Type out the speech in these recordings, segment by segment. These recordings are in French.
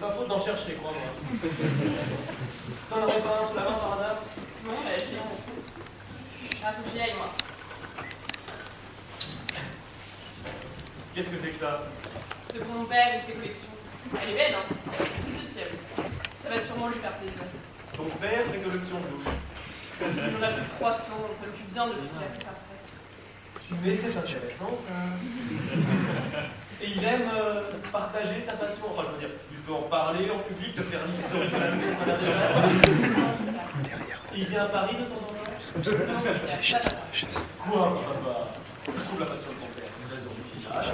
pas faute d'en chercher, crois-moi. T'en aurais pas un sous la main par hasard? Non, mais je viens aussi. Ah, faut que j'y aille, moi. Qu'est-ce que c'est que ça? C'est pour mon père et ses collections. Elle est belle, hein? C'est tiède. Ça va sûrement lui faire plaisir. Ton père fait collection de douches. Il en a plus de 300, ça l'occupe bien depuis qu'il a fait sa retraite. Mais c'est intéressant, ça. Et il aime partager sa passion. Enfin, je veux dire, tu peux en parler en public, te faire l'historique de la collection qu'on a déjà. Et il vient à Paris de temps en temps? Non, il a pas de Quoi, mon papa? Je trouve la passion de ton père une raison du village.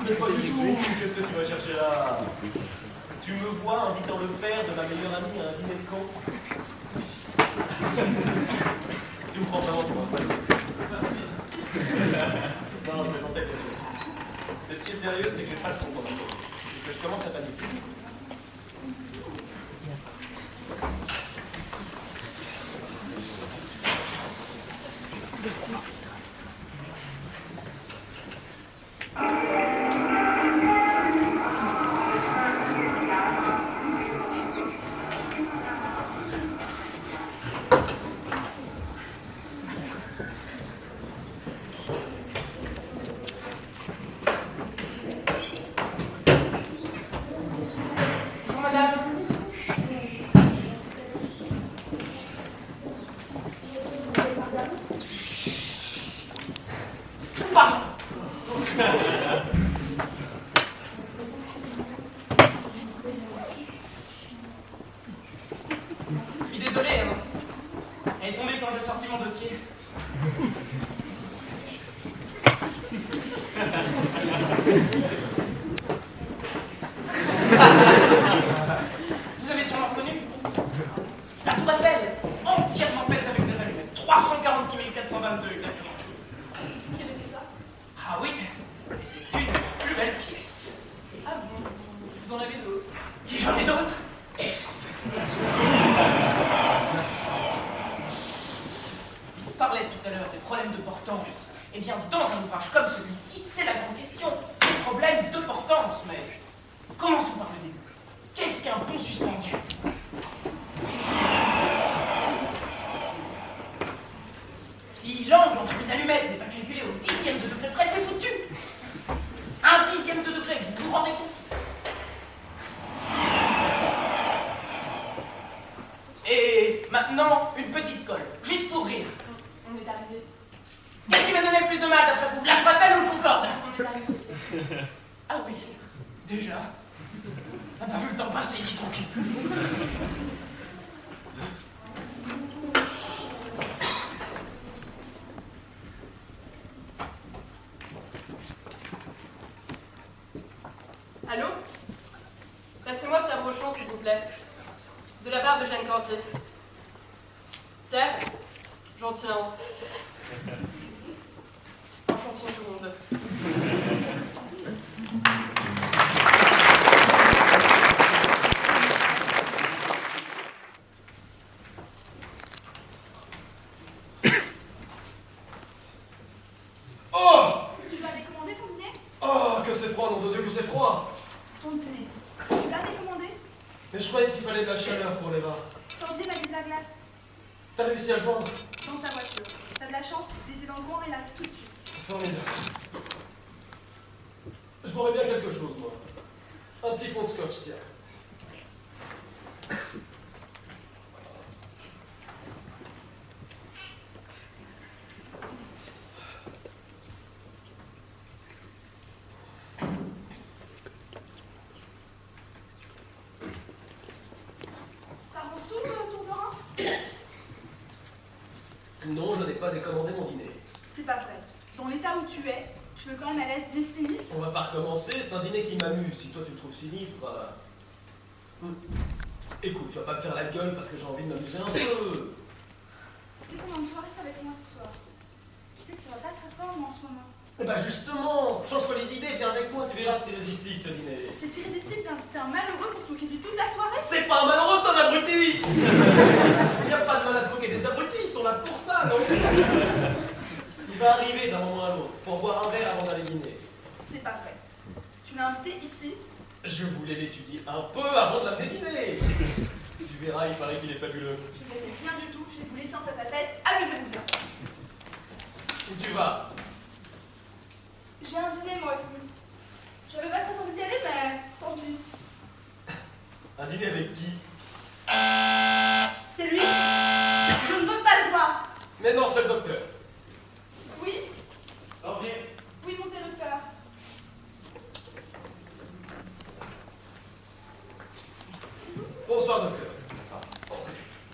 Mais pas du tout. Qu'est-ce que tu vas chercher là? Tu me vois invitant le père de ma meilleure amie à un dîner de camp? Tu me prends vraiment pour un salaud. Non, je plaisantais, bien sûr. Mais ce qui est sérieux, c'est que j'ai pas de comprendre. Et que je commence à paniquer. Je suis désolé, hein. Elle est tombée quand j'ai sorti mon dossier. Vous avez sûrement reconnu la tour Eiffel, entièrement faite avec des allumettes. 346 422 exactement. Qui avait fait ça? Ah oui, et c'est une des plus belles pièces. Ah bon? Vous en avez d'autres? Si j'en ai d'autres. On parlait tout à l'heure des problèmes de portance. Eh bien, dans un ouvrage comme celui-ci, c'est la grande question. Les problèmes de portance, mais commençons par le début. Qu'est-ce qu'un pont suspendu? Si l'angle entre les allumettes n'est pas calculé au dixième de degré près, c'est foutu. Un dixième de degré, vous vous rendez compte? Et maintenant, une petite colle, juste pour rire. On est arrivé. Qu'est-ce qui m'a donné le plus de mal d'après vous? La tour Eiffel ou le Concorde? On est arrivé. Ah oui, déjà. On n'a pas vu le temps passer, dis donc. Allô? Passez-moi Pierre Rochon, s'il vous plaît. De la part de Jeanne Cantier. Serre? J'en tiens. Un champion du monde. Oh! Tu l'avais commandé ton dîner? Oh, que c'est froid, nom de Dieu, que c'est froid! Ton dîner. Tu l'avais commandé? Mais je croyais qu'il fallait de la chaleur pour les vins. Sandy m'a mis de la glace. T'as réussi à le joindre? Dans sa voiture. T'as de la chance, il était dans le coin et il arrive tout de suite. Formidable. Je boirais bien quelque chose, moi. Un petit fond de scotch, tiens. Ça rend sourd le tour de rein? Non, je n'ai pas décommandé mon dîner. C'est pas vrai. Dans l'état où tu es, tu veux quand même à l'aise des sinistres? On va pas recommencer, c'est un dîner qui m'amuse. Si toi tu le trouves sinistre... Écoute, tu vas pas me faire la gueule parce que j'ai envie de m'amuser un peu. Et comment une soirée ça avec moi ce soir? Tu sais que ça va pas très fort moi en ce moment. Eh ben justement, change pas les idées, viens avec moi, tu verras, c'est irrésistible ce dîner. C'est irrésistible d'inviter un malheureux pour se moquer de lui toute la soirée? C'est pas un malheureux, c'est un abruti. Il n'y a pas de mal à se moquer des abrutis, ils sont là pour ça, non? Il va arriver d'un moment à l'autre pour boire un verre avant d'aller dîner. C'est pas vrai. Tu l'as invité ici, Je voulais l'étudier un peu avant de l'amener dîner. Tu verras, il paraît qu'il est fabuleux. Je n'aimais rien du tout, je vais vous laisser en tête à tête, amusez-vous bien. Où tu vas? J'ai un dîner moi aussi. J'avais pas très envie d'y aller, mais tant pis. Un dîner avec qui? C'est lui. Je ne veux pas le voir. Mais non, c'est le docteur. Oui, S'en vient. oui, montez docteur. Bonsoir, docteur.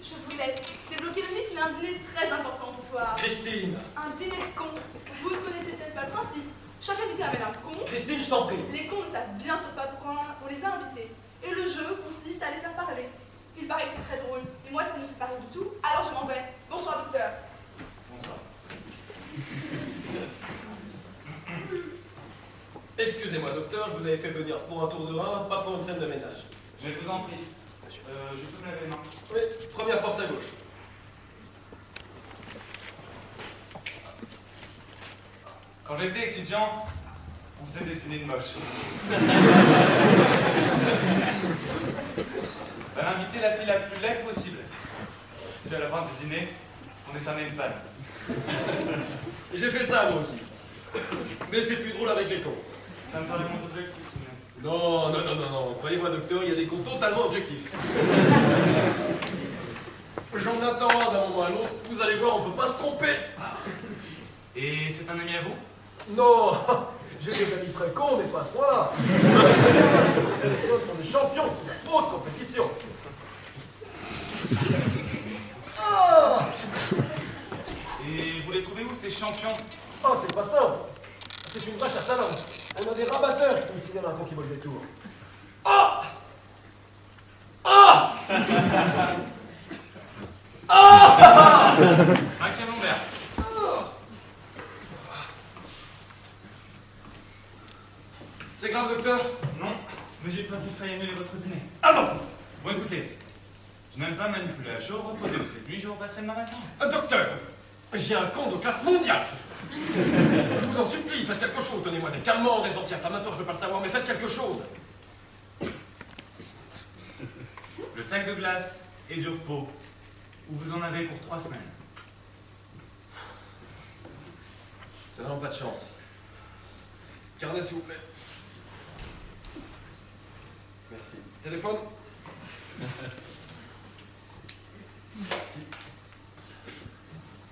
Je vous laisse. Débloquez le mythe, il a un dîner très important ce soir. Christine. Un dîner de cons. Vous ne connaissez peut-être pas le principe. Chaque invité amène un con. Christine, je t'en prie. Les cons ne savent bien sûr pas pourquoi on les a invités. Et le jeu consiste à les faire parler. Il paraît que c'est très drôle. Et moi, ça ne me fait pas rire du tout. Alors je m'en vais. Bonsoir, docteur. Bonsoir. Excusez-moi, docteur, je vous avais fait venir pour un tour de rein, pas pour une scène de ménage. Je vous en prie. Je peux me laver les mains. Oui, première porte à gauche. Quand j'étais étudiant, on faisait des dîners de moche. Ça invitait la fille la plus laide possible. Si à la fin du dîner, on décernait une panne. J'ai fait ça, moi aussi. Mais c'est plus drôle avec les cons. Ça me paraît mon objectif. Non, non, non, non, non. Croyez-moi, docteur, il y a des cons totalement objectifs. J'en attends d'un moment à l'autre. Vous allez voir, on peut pas se tromper. Et c'est un ami à vous? Non, j'ai des amis très cons, mais pas à ce point-là. Ces sélections sont des champions, c'est une haute compétition. Oh, Et vous les trouvez où, ces champions? oh, c'est pas simple. C'est une vache à salon. On a des rabatteurs qui nous signalent un con qui vole des tours. Oh, oh, oh. Cinquième Lambert. C'est grave, docteur? Non, mais j'ai pas qu'il faille annuler votre dîner. Ah non. Bon, écoutez, je n'aime pas manipuler la chose, reposez-vous cette nuit, je vous repasserai demain matin. Docteur, j'ai un con de classe mondiale ce soir. Je vous en supplie, faites quelque chose. Donnez-moi des calmants, des anti-inflammatoires, je veux pas le savoir, mais faites quelque chose. Le sac de glace et du repos, où vous en avez pour 3 semaines. C'est vraiment pas de chance. Carnet, s'il vous plaît. Merci. Téléphone? Merci.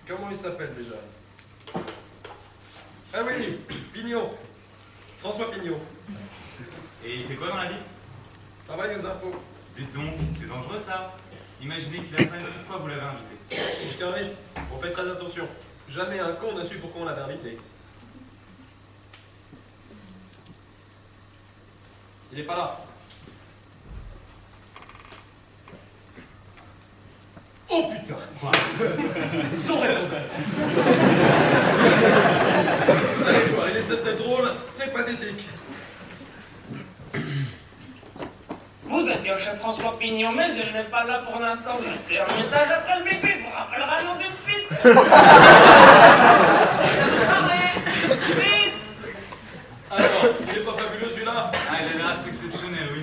Comment il s'appelle déjà? Ah oui, Pignot. François Pignot. Et il fait quoi dans la vie? Travaille aux impôts. Dites donc, c'est dangereux ça. Imaginez qu'il apprenne pourquoi vous l'avez invité. C'est un risque. On fait très attention. Jamais un con n'a su pourquoi on l'avait invité. Il est pas là. Oh putain! Quoi? Son répondeur! Vous allez voir, il essaie d'être drôle, c'est pathétique. Vous êtes bien chez François Pignon, mais il n'est pas là pour l'instant. Laissez un message après le bébé, vous rappellera nous de suite. Vite. Alors, il est pas fabuleux celui-là? Ah, il a l'air assez exceptionnel, oui.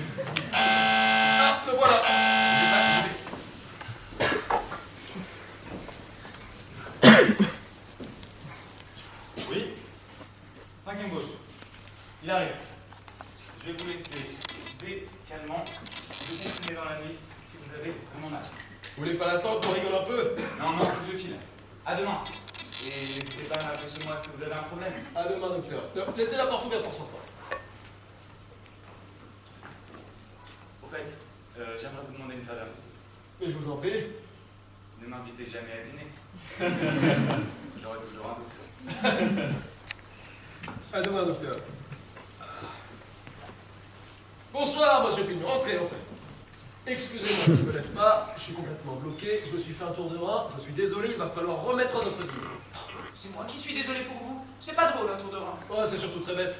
Ah, le voilà! Oui. Cinquième gauche. Il arrive. Je vais vous laisser calmement de continuer dans la nuit si vous avez vraiment mal. Vous voulez pas l'attendre qu'on rigole un peu? Non, non, faut que je file. À demain. Et n'hésitez pas à m'appeler chez moi si vous avez un problème. À demain, docteur. Laissez la porte ouverte pour son temps. Au fait, j'aimerais vous demander une faveur. Mais je vous en prie. Ne m'invitez jamais à dîner. J'aurai toujours un doute. À demain, docteur. Bonsoir, monsieur Pignon. Entrez, entrez. Excusez-moi, je ne me lève pas. Je suis complètement bloqué. Je me suis fait un tour de rein. Je suis désolé, il va falloir remettre notre dîner. C'est moi qui suis désolé pour vous. C'est pas drôle un tour de rein. Oh, c'est surtout très bête.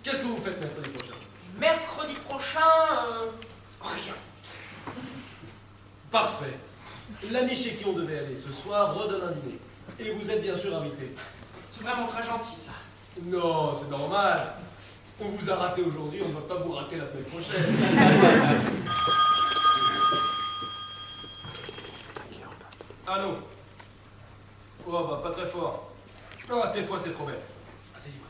Qu'est-ce que vous faites mercredi prochain? Mercredi prochain, rien. Parfait. L'ami chez qui on devait aller ce soir redonne un dîner. Et vous êtes bien sûr invité. C'est vraiment très gentil ça. Non, c'est normal. On vous a raté aujourd'hui, on ne va pas vous rater la semaine prochaine. Allô? Oh bah pas très fort. Oh, tais-toi, c'est trop bête. Asseyez-moi.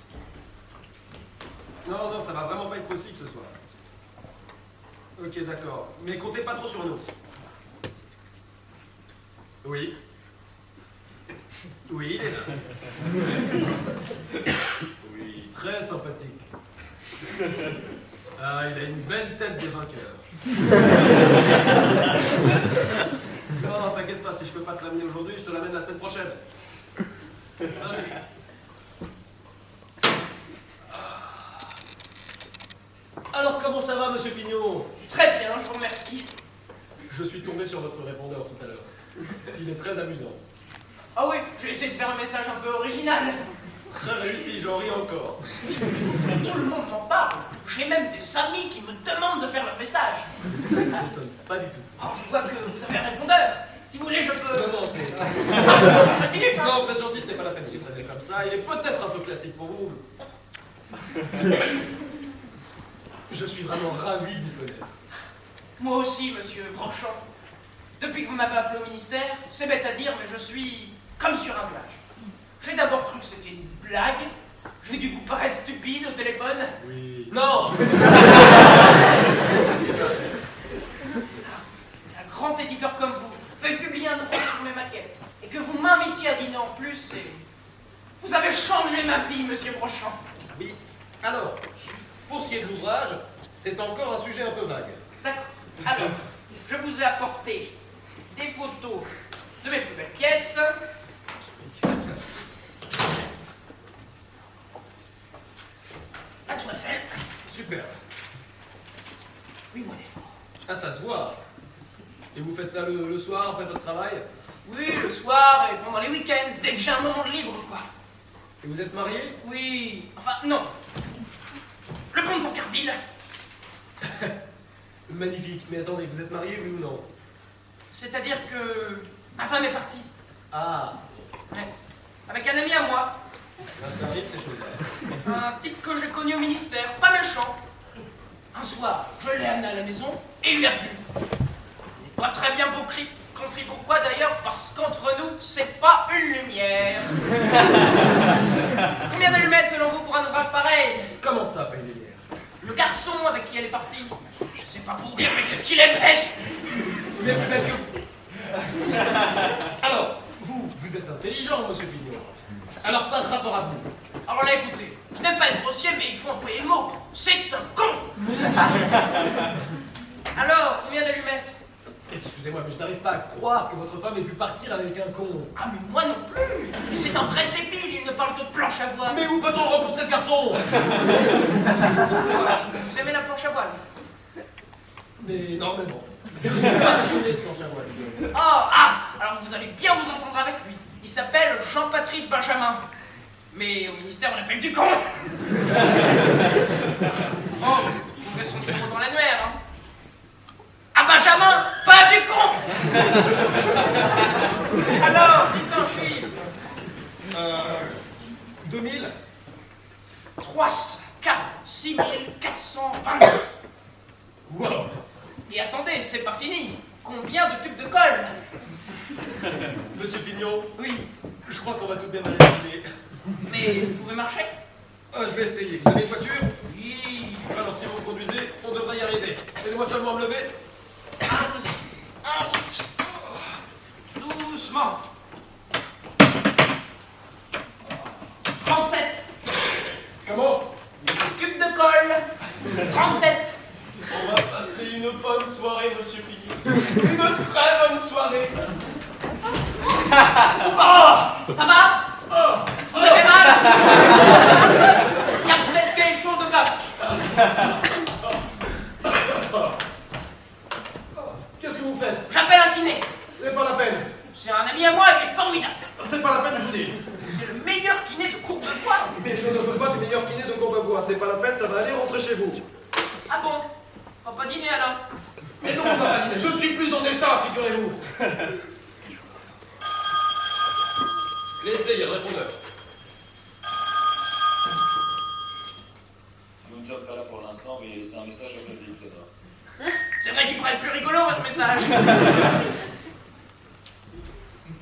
Non, ça va vraiment pas être possible ce soir. Ok, d'accord. Mais comptez pas trop sur nous. Oui. Oui, il est là. Oui, très sympathique. Ah, il a une belle tête de vainqueur. Non, t'inquiète pas, si je peux pas te l'amener aujourd'hui, je te l'amène la semaine prochaine. Salut. Alors, comment ça va, monsieur Pignon? Très bien, je vous remercie. Je suis tombé sur votre répondeur tout à l'heure. Il est très amusant. Ah oui, j'ai essayé de faire un message un peu original. Très réussi, j'en ris encore. Tout le monde m'en parle. J'ai même des amis qui me demandent de faire leur message. Ça ne m'étonne pas du tout. Alors, je vois que vous avez un répondeur. Si vous voulez, je peux... Non, c'est... Une minute, hein. Non, vous êtes gentil, ce n'est pas la peine. Il est très bien comme ça. Il est peut-être un peu classique pour vous. Je suis vraiment ravi de vous connaître. Moi aussi, monsieur Brochant. Depuis que vous m'avez appelé au ministère, c'est bête à dire, mais je suis comme sur un nuage. J'ai d'abord cru que c'était une blague. J'ai dû vous paraître stupide au téléphone. Oui. Non. Un grand éditeur comme vous veuille publier un ouvrage sur mes maquettes et que vous m'invitiez à dîner en plus, et... Vous avez changé ma vie, monsieur Brochant. Oui. Alors, pour ce qui est de l'ouvrage, c'est encore un sujet un peu vague. D'accord. Alors, je vous ai apporté des photos de mes plus belles pièces. La Tour Eiffel. Super. Oui, moi, des fois. Ah, ça se voit. Et vous faites ça le soir après votre travail? Oui, le soir et pendant les week-ends, dès que j'ai un moment de libre, quoi. Et vous êtes marié? Oui, enfin, non. Le pont de Tancarville. Magnifique. Mais attendez, vous êtes marié, oui ou non? C'est-à-dire que ma femme est partie. Ah. Ouais. Avec un ami à moi. Ça arrive, ces choses-là. Un type que j'ai connu au ministère, pas méchant. Un soir, je l'ai amené à la maison et il lui a plu. Il n'est pas très bien compris pourquoi d'ailleurs, parce qu'entre nous, c'est pas une lumière. Combien d'allumettes selon vous pour un ouvrage pareil? Comment ça, pas une lumière? Le garçon avec qui elle est partie. Je sais pas pour dire, mais qu'est-ce qu'il est bête! Mais peut-être que... Alors, vous êtes intelligent, monsieur Pignon. Alors, pas de rapport à vous. Alors là, écoutez, je n'aime pas être grossier, mais il faut employer le mot. C'est un con! Alors, combien d'allumettes? Excusez-moi, mais je n'arrive pas à croire que votre femme ait pu partir avec un con. Ah, mais moi non plus! Mais c'est un vrai débile, il ne parle que de planche à voile. Mais où peut-on rencontrer ce garçon? Vous aimez la planche à voile? Mais normalement. Je suis passionné de planche à voile. Oh, alors vous allez bien vous entendre avec lui. Il s'appelle Jean-Patrice Benjamin. Mais au ministère, on l'appelle du con. Bon, vous trouverez son numéro dans l'annuaire, hein. Ah, Benjamin, pas du con. Alors, dites un chiffre. 2000? 346 422. Wow. Et attendez, c'est pas fini. Combien de tubes de colle? Monsieur Pignon? Oui, Je crois qu'on va tout de même aller manger. mais vous pouvez marcher? Je vais essayer. Vous avez une voiture? Oui. Alors, si vous conduisez, on devrait y arriver. Aidez-moi seulement à me lever. Allons-y. En route. Doucement. 37. Comment? Tube de colle. 37. On va passer une bonne soirée, monsieur Pignon. Une très bonne soirée. Oh, ça va? Oh. Vous avez mal? Il y a peut-être quelque chose de casque. Qu'est-ce que vous faites? J'appelle un kiné. C'est pas la peine. C'est un ami à moi, il est formidable. C'est pas la peine, je vous dis. C'est le meilleur kiné de Courbevoie. Mais je ne veux pas du meilleur kiné de Courbevoie, c'est pas la peine, ça va aller, rentrez chez vous. Ah bon? On va pas dîner alors? Mais non, on va pas dîner. Je ne suis plus en état, figurez-vous. Laissez, il y a le répondeur. envoyé. C'est un message à Clotilde sonore. C'est vrai qu'il pourrait être plus rigolo, votre message.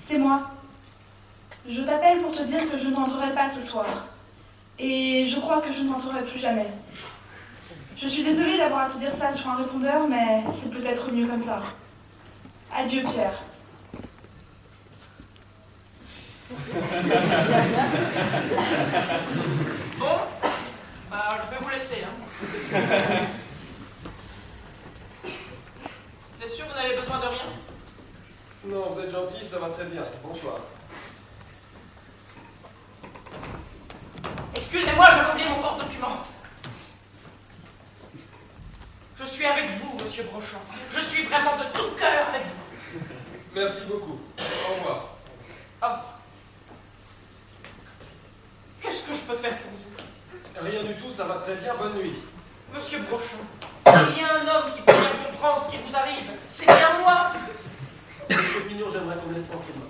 C'est moi. Je t'appelle pour te dire que je n'entrerai pas ce soir. Et je crois que je n'entrerai plus jamais. Je suis désolée d'avoir à te dire ça sur un répondeur, mais c'est peut-être mieux comme ça. Adieu, Pierre. Bon, bah, je vais vous laisser. Hein. Vous êtes sûr que vous n'avez besoin de rien? Non, vous êtes gentil, ça va très bien. Bonsoir. Excusez-moi, j'ai oublié mon porte-document. Je suis avec vous, monsieur Brochant. Je suis vraiment de tout cœur avec vous. Merci beaucoup. Au revoir. Au revoir. Qu'est-ce que je peux faire pour vous? Rien du tout, ça va très bien. Bonne nuit. Monsieur Brochant, s'il y a un homme qui peut bien comprendre ce qui vous arrive, c'est bien moi. Monsieur Pignon, j'aimerais qu'on me laisse tranquillement.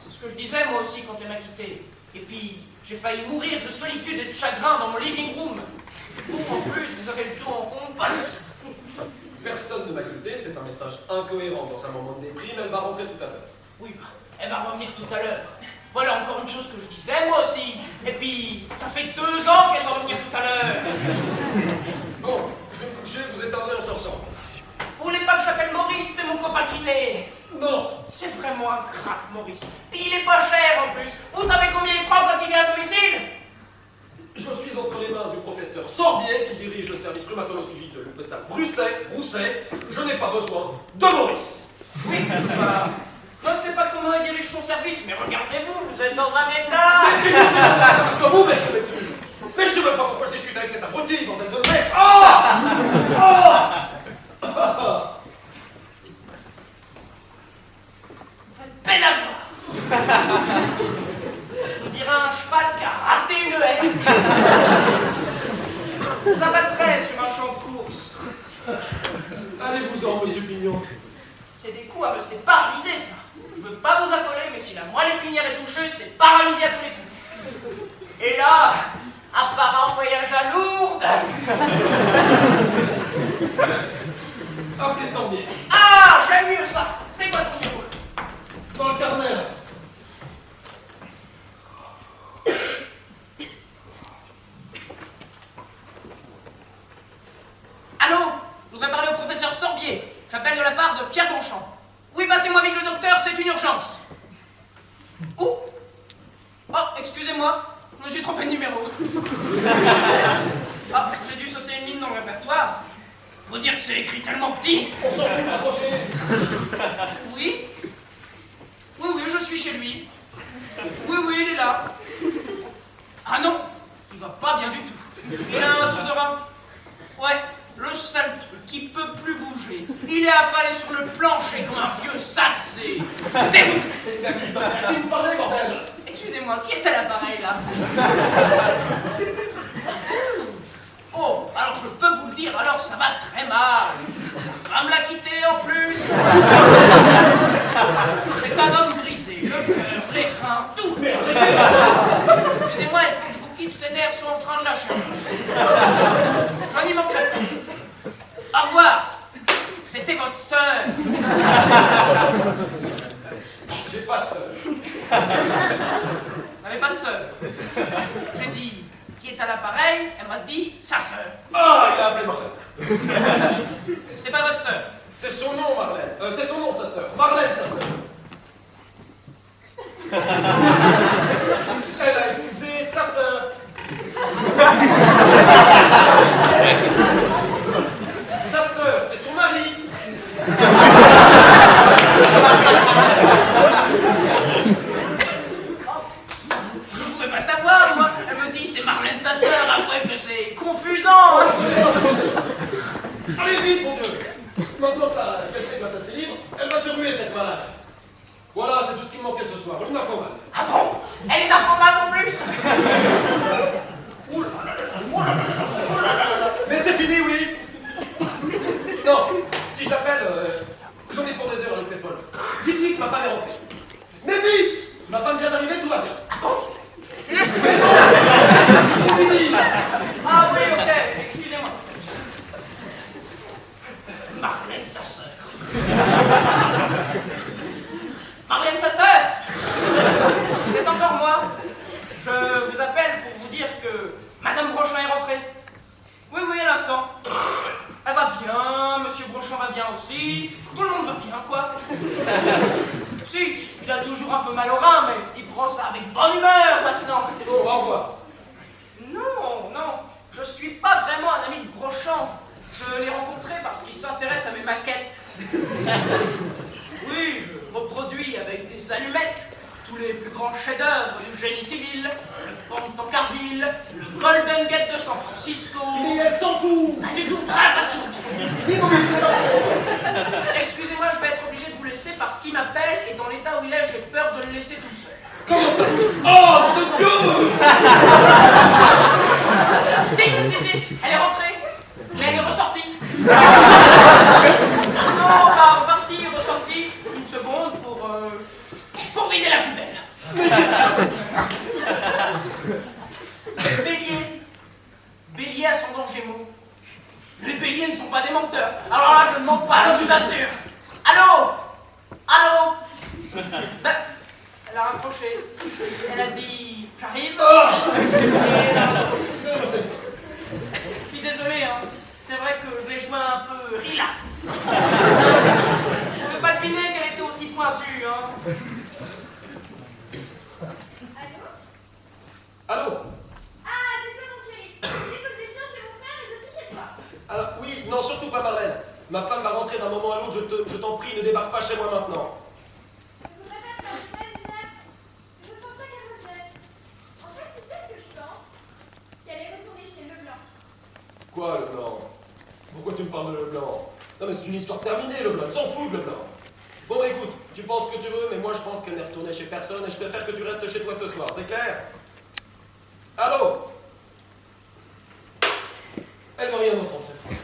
C'est ce que je disais moi aussi quand elle m'a quitté. Et puis, j'ai failli mourir de solitude et de chagrin dans mon living room. Vous, en plus, vous avez le tout en compte. Personne ne m'a quitté, c'est un message incohérent dans un moment de déprime, elle va rentrer tout à l'heure. Oui, elle va revenir tout à l'heure. Voilà encore une chose que je disais moi aussi. Et puis, ça fait 2 ans qu'elle va revenir tout à l'heure. Bon, je vais me coucher, vous étendrez en sortant. Vous voulez pas que j'appelle Maurice, c'est mon copain qui l'est. Non. C'est vraiment un crack, Maurice. Puis il est pas cher en plus. Vous savez combien il prend quand il vient à domicile? Je suis entre les mains du professeur Sorbier qui dirige le service rhumatologie de l'hôpital Rousset. Je n'ai pas besoin de Maurice. Oui, bah, je ne sais pas comment il dirige son service, mais regardez-vous, vous êtes dans un état. Parce que vous m'écrivez dessus. Mais je ne sais même pas pourquoi je discute avec cet abruti, bordel de mec. Ah! Vous faites peine à voir. On dirait un cheval qui a raté une haie. Ça battrait sur un champ de course. Allez-vous-en, monsieur Pignon. C'est des coups à rester paralysé, ça. Je veux pas vous affoler, mais si la moelle épinière est touchée, c'est paralysé à tous les coups. Et là, à part un voyage à Lourdes. Appelez Sorbier. Ah, j'aime mieux ça. C'est quoi ce numéro? Dans le carnet, là. Allô? Je voudrais parler au professeur Sorbier. J'appelle de la part de Pierre Bonchamp. Oui, passez-moi avec le docteur, c'est une urgence. Où? Oh, excusez-moi, je me suis trompé de numéro. Ah, j'ai dû sauter une ligne dans le répertoire. Faut dire que c'est écrit tellement petit. On s'en fout, approchez. Oui? Oui, je suis chez lui. Oui, il est là. Ah non, il va pas bien du tout. Il a un trou de rein. Ouais, le sale truc, il peut plus bouger. Il est affalé sur le plancher comme un vieux sac, c'est dégoûtant. Qui vous parlez, bordel? Excusez-moi, qui est à l'appareil là? Oh, alors je peux vous le dire, alors ça va très mal. Sa femme l'a quitté en plus. C'est un homme brisé, le cœur, les reins, tout. Excusez-moi, il faut que je vous quitte, ces nerfs sont en train de lâcher. J'en y manquerai pas. Au revoir. C'était votre sœur. J'ai pas de sœur. Vous n'avez pas de sœur. J'ai dit qui est à l'appareil, elle m'a dit sa sœur. Ah, il a appelé Marlène. C'est pas votre sœur. C'est son nom, Marlène. C'est son nom, sa sœur. Marlène, sa sœur. Elle a épousé sa sœur. Sa sœur, c'est son mari. Je ne pouvais pas savoir, moi. Elle me dit c'est Marlène sa sœur, après que c'est confusant. Allez vite, mon Dieu. Maintenant qu'elle sait que la tasse est libre, elle va se ruer, cette malade. Voilà, c'est tout ce qui me manquait ce soir. Une infomane. Ah bon? Elle est nymphomane en plus? Mais c'est fini, oui. Non, si je l'appelle, j'en ai pour des heures avec cette folle. Vite, ma femme est rentrée. Mais vite! Ma femme vient d'arriver, tout va bien. Ah bon? Mais non! C'est fini! Ah oui, ok. Madame Brochon est rentrée. Oui, oui, à l'instant. Elle va bien, Monsieur Brochon va bien aussi. Tout le monde va bien, quoi. Si, il a toujours un peu mal au rein, mais il prend ça avec bonne humeur maintenant. Bon, au revoir. Non, non, je suis pas vraiment un ami de Brochon. Je l'ai rencontré parce qu'il s'intéresse à mes maquettes. Oui, je reproduis avec des allumettes tous les plus grands chefs-d'œuvre du génie civil, le pont de Tancarville, le Golden Gate de San Francisco. Mais elle s'en fout. Pas du tout, ça la soupe. Excusez-moi, je vais être obligé de vous laisser parce qu'il m'appelle et dans l'état où il est, j'ai peur de le laisser tout seul. Comment ça? Oh, de Dieu! Si, elle est rentrée, mais elle est ressortie. Non, pas repartie, ressortie. Une seconde pour vider la poubelle. Mais qu'est-ce que... Bélier ascendant Gémeaux. Les béliers ne sont pas des menteurs. Alors là, je ne mens pas, je vous assure. Allô? Ben, elle a raccroché. Elle a dit j'arrive. Et elle a raccroché. Je suis désolé, hein. C'est vrai que je l'ai joué un peu relax. Je ne peux pas deviner qu'elle était aussi pointue, hein. Allô? Ah, c'est toi mon chéri. J'écoute des chiens chez mon frère et je suis chez toi. Alors, oui, non, surtout pas Marlène. Ma femme va rentrer d'un moment à l'autre, je t'en prie, ne débarque pas chez moi maintenant. Je voudrais pas faire de peine, Nina. Je ne pense pas qu'elle revienne. En fait, tu sais ce que je pense? Qu'elle est retournée chez Leblanc. Quoi, Leblanc? Pourquoi tu me parles de Leblanc? Non, mais c'est une histoire terminée, Leblanc. Elle s'en fout de Leblanc. Bon, écoute, tu penses ce que tu veux, mais moi je pense qu'elle n'est retournée chez personne et je préfère que tu restes chez toi ce soir, c'est clair? Allô? Elle va rien entendre cette fois.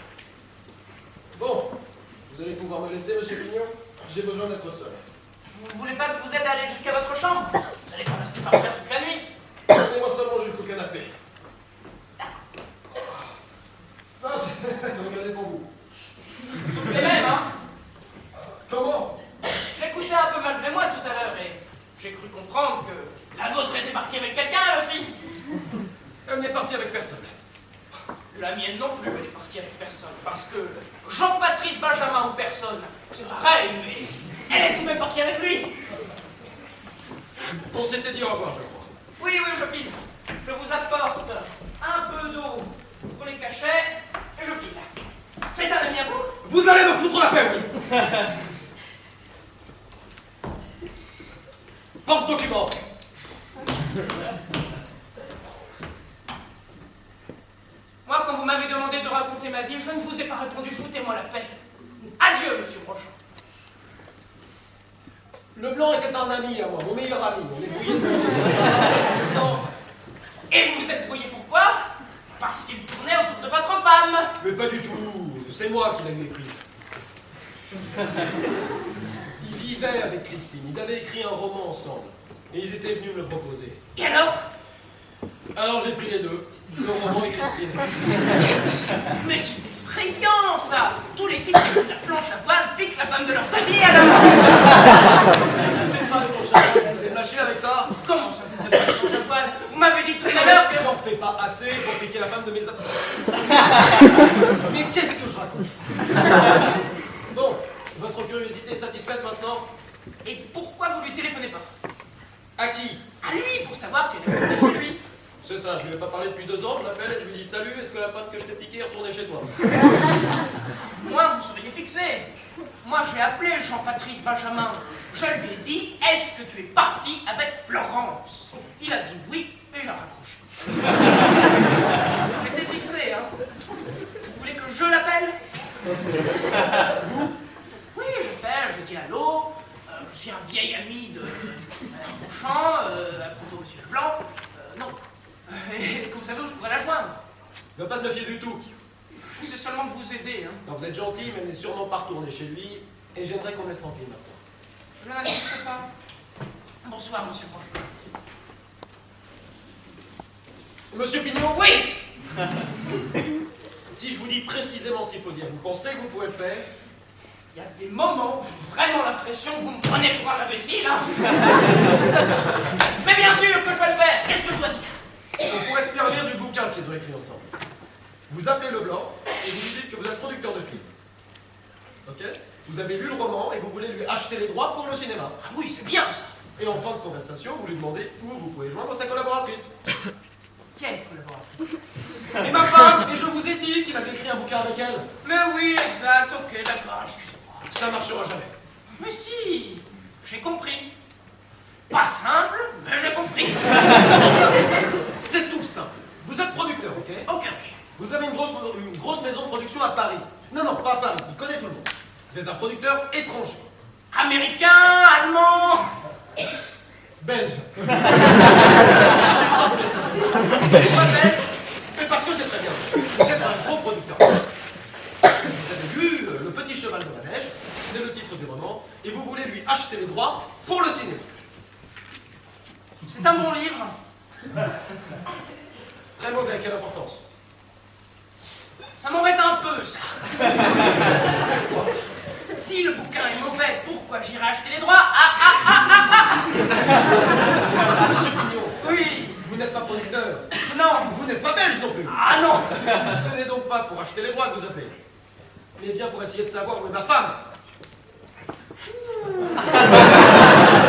Bon, vous allez pouvoir me laisser, monsieur Pignon? J'ai besoin d'être seul. Vous ne voulez pas que je vous aide à aller jusqu'à votre chambre? Vous allez pas rester par terre toute la nuit. Donnez-moi seulement jusqu'au canapé. Regardez pour vous. Mais même, hein. Comment? J'écoutais un peu malgré moi tout à l'heure et j'ai cru comprendre que la vôtre était partie avec quelqu'un elle aussi. Elle n'est partie avec personne. La mienne non plus, elle est partie avec personne. Parce que Jean-Patrice Benjamin ou personne, c'est pareil, mais elle est tout de même partie avec lui. On s'était dit au revoir, je crois. Oui, oui, je file. Je vous apporte un peu d'eau pour les cachets et je file. C'est un ami à vous? Vous allez me foutre la paix, oui. Porte-document. Moi, quand vous m'avez demandé de raconter ma vie, je ne vous ai pas répondu, foutez-moi la paix. Adieu, monsieur Brochon. Leblanc était un ami à moi, mon meilleur ami. On est brouillés de Non. Et vous vous êtes brouillé pourquoi? Parce qu'il tournait autour de votre femme. Mais pas du tout. C'est moi qui l'ai mépris. Ils vivaient avec Christine. Ils avaient écrit un roman ensemble. Et ils étaient venus me le proposer. Et alors? Alors j'ai pris les deux. Le roman et Christine. Mais c'est effrayant, ça! Tous les types qui font de la planche à voile piquent la femme de leurs amis, alors! Faites pas les planches à voile. Vous allez lâcher avec ça? Comment ça, vous faites pas de planche à voile? Vous m'avez dit tout à l'heure que... J'en fais pas assez pour piquer la femme de mes amis. Mais qu'est-ce que je raconte? Bon, votre curiosité est satisfaite maintenant? Et pourquoi vous lui téléphonez pas? À qui? À lui, pour savoir si elle est retournée chez lui. C'est ça, je lui ai pas parlé depuis 2 ans, je l'appelle et je lui dis salut, est-ce que la patte que je t'ai piquée est retournée chez toi? Moi, vous seriez fixé. Moi, j'ai appelé Jean-Patrice Benjamin. Je lui ai dit, est-ce que tu es parti avec Florence? Il a dit oui et il a raccroché. J'étais fixé, hein. Vous voulez que je l'appelle? Vous? Oui, j'appelle, je dis allô. Je suis un vieil ami de Madame Beauchamp, à propos de Monsieur Leblanc. Non. Est-ce que vous savez où je pourrais la joindre? Il va pas se méfier du tout. C'est seulement de vous aider, hein. Non, vous êtes gentil, mais elle n'est sûrement pas retournée chez lui, et j'aimerais qu'on me laisse tranquille maintenant. Je n'insiste pas. Bonsoir, monsieur Brochon. Monsieur Pignon? Oui! Si je vous dis précisément ce qu'il faut dire, vous pensez que vous pouvez le faire? Il y a des moments où j'ai vraiment l'impression que vous me prenez pour un imbécile, hein. Mais bien sûr que je vais le faire. Qu'est-ce que je dois dire? On pourrait se servir du bouquin qu'ils ont écrit ensemble. Vous appelez Leblanc et vous lui dites que vous êtes producteur de films. Ok? Vous avez lu le roman et vous voulez lui acheter les droits pour le cinéma. Ah oui, c'est bien ça. Et en fin de conversation, vous lui demandez où vous pouvez joindre sa collaboratrice. Quelle collaboratrice? Et ma femme, et je vous ai dit qu'il avait écrit un bouquin avec elle. Mais oui, exact, ok, d'accord, excusez-moi. Ça marchera jamais. Mais si, j'ai compris. Pas simple, mais j'ai compris. Ça, c'est pas simple. C'est tout simple. Vous êtes producteur, ok? Ok. Vous avez une grosse maison de production à Paris. Non, pas à Paris, il connaît tout le monde. Vous êtes un producteur étranger. Américain, allemand. Belge. C'est pas vrai, ça. Pourquoi belge? Mais parce que c'est très bien. Vous êtes un gros producteur. Vous avez lu Le Petit Cheval de Manège, c'est le titre du roman, et vous voulez lui acheter les droits pour le cinéma. C'est un bon livre. Très mauvais, quelle importance? Ça m'embête un peu, ça. Si le bouquin est mauvais, pourquoi j'irai acheter les droits? Monsieur Pignon, Oui. vous n'êtes pas producteur. Non. Vous n'êtes pas belge non plus. Ah non. Ce n'est donc pas pour acheter les droits que vous appelez, mais bien pour essayer de savoir où est ma femme.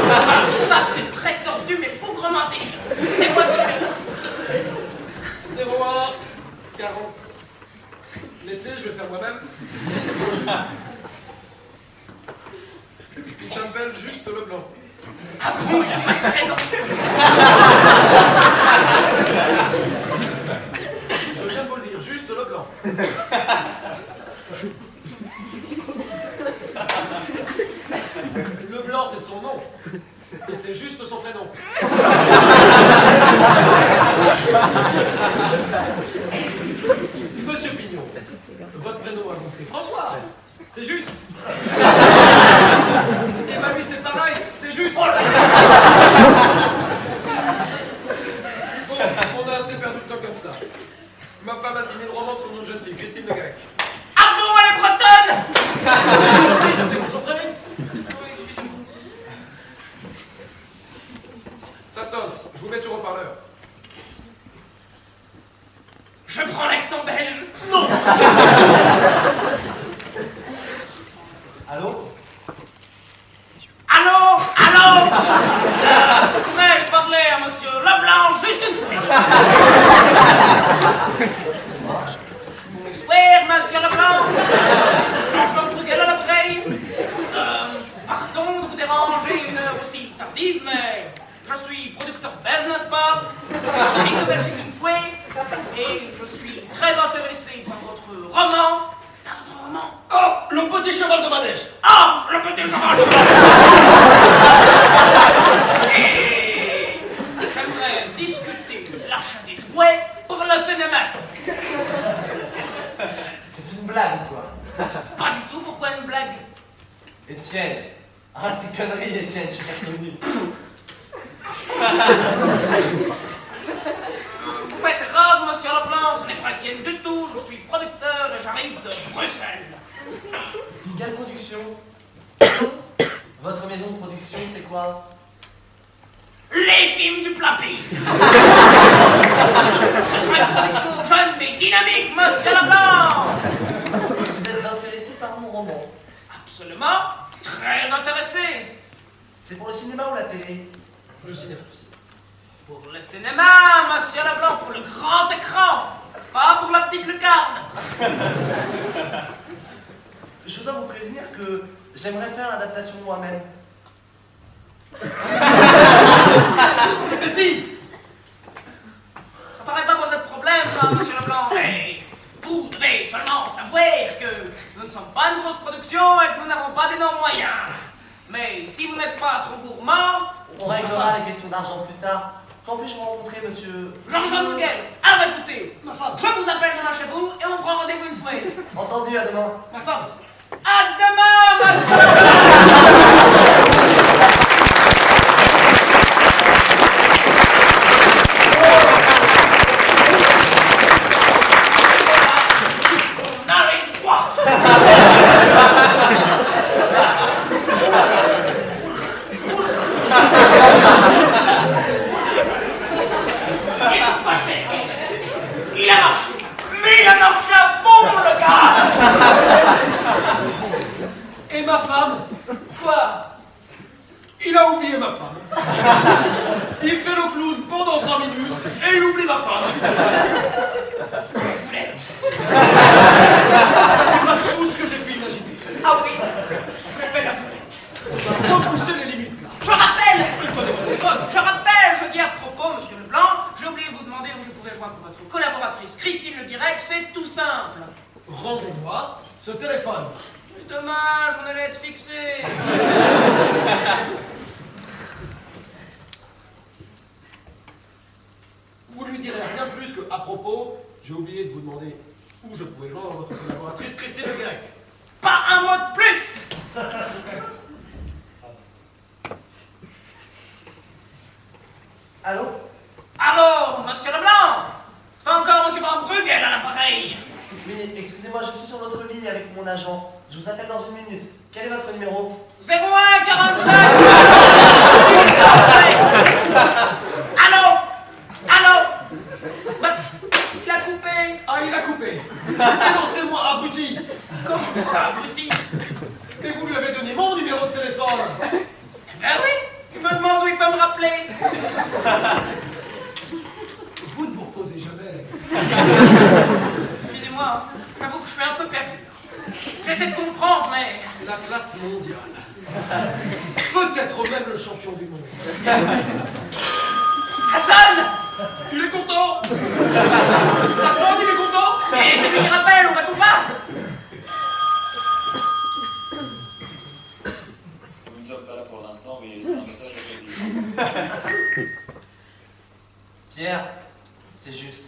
Alors ça, c'est très tordu, mais bougrement intelligent. C'est quoi ce numéro? 01 40. Laissez, je vais faire moi-même. Il s'appelle juste Leblanc. Ah bon, il n'y a pas de prénom. Je viens de vous le dire, juste Leblanc. Leblanc, c'est son nom. Et c'est juste son prénom. Monsieur Pignon, votre prénom à vous, c'est François. C'est juste. Et bah lui, c'est pareil, c'est juste. Bon, on a assez perdu de temps comme ça. Ma femme a signé le roman de son nom de jeune fille, Christine de Grec. Ah bon, elle est bretonne. Restez concentrés. Oui, excusez-moi. Ça sonne, je vous mets sur haut-parleur. Je prends l'accent belge. Allô? Allô? Pourrais-je parler à monsieur Leblanc juste une fois? Bonsoir, monsieur Leblanc. Jean-Claude Bruguel à l'appareil. Pardon de vous déranger une heure aussi tardive, mais je suis producteur belge, n'est-ce pas? J'habite en Belgique une fois, et je suis très intéressé par votre roman. Par votre roman? Oh, le petit cheval de manège. Ah, le petit cheval! Et j'aimerais discuter l'achat des jouets pour le cinéma. C'est une blague ou quoi? Pas du tout, pourquoi une blague? Étienne, arrête tes conneries, Étienne, je t'ai reconnu. Vous faites erreur, monsieur Leblanc, ce n'est pas Étienne du tout, je suis producteur et j'arrive de Bruxelles. Quelle production? Votre maison de production, c'est quoi? Les films du plat pays. Ce sera une production jeune mais dynamique, monsieur Leblanc. Vous êtes intéressé par mon roman? Absolument, très intéressé. C'est pour le cinéma ou la télé? Le cinéma. Pour le cinéma, monsieur Leblanc, pour le grand écran, pas pour la petite lucarne. Je dois vous prévenir que j'aimerais faire l'adaptation moi-même. Mais si! Ça paraît pas poser de problème, ça, monsieur Leblanc, mais vous devez seulement savoir que nous ne sommes pas une grosse production et que nous n'avons pas d'énormes moyens. Mais si vous n'êtes pas trop gourmand, On réglera les questions d'argent plus tard. Quand puis-je vous rencontrer, monsieur? Jean-Claude Bruguel, alors écoutez, je vous appelle demain chez vous et on prend rendez-vous une fois. Entendu, à demain. Ma femme! À demain, monsieur! On a les droits. Il est pas cher. Il a marché. Mais il a marché à fond, le gars. Et ma femme? Quoi? Il a oublié ma femme. Il fait le clown pendant 5 minutes et il oublie ma femme. Boulette. C'est pas tout ce que j'ai pu imaginer. Ah oui, je fais la boulette. Repousser les limites là. Je rappelle, Prenez mon téléphone. je dis à propos, monsieur Leblanc, j'ai oublié de vous demander où je pouvais joindre votre collaboratrice Christine Le Guirec, c'est tout simple. Rendez-moi ce téléphone. C'est dommage, on allait être fixés. Vous lui direz rien plus que, à propos, j'ai oublié de vous demander où je pouvais joindre votre collaboratrice Christine Le Guirec. Pas un mot de plus. Allô? Allô, monsieur Leblanc? C'est encore monsieur Van Bruegel à l'appareil. Oui, excusez-moi, je suis sur votre ligne avec mon agent. Je vous appelle dans 1 minute. Quel est votre numéro? 01 45. Allô? Allô? Bah, il a coupé. Ah, il a coupé. Dénoncez-moi, abruti. Comment ça, abruti? Et vous lui avez donné mon numéro de téléphone. Ben oui, il me demande où il peut me rappeler. Vous ne vous reposez jamais. Excusez-moi, j'avoue que je suis un peu perdu. J'essaie de comprendre, mais... La classe mondiale. Peut-être même le champion du monde. Ça sonne! Il est content. Ça sonne, il est content. Et c'est lui qui rappelle, on répond pas! Nous ne sommes pas là pour l'instant, mais c'est un message à crédit. Pierre, c'est juste.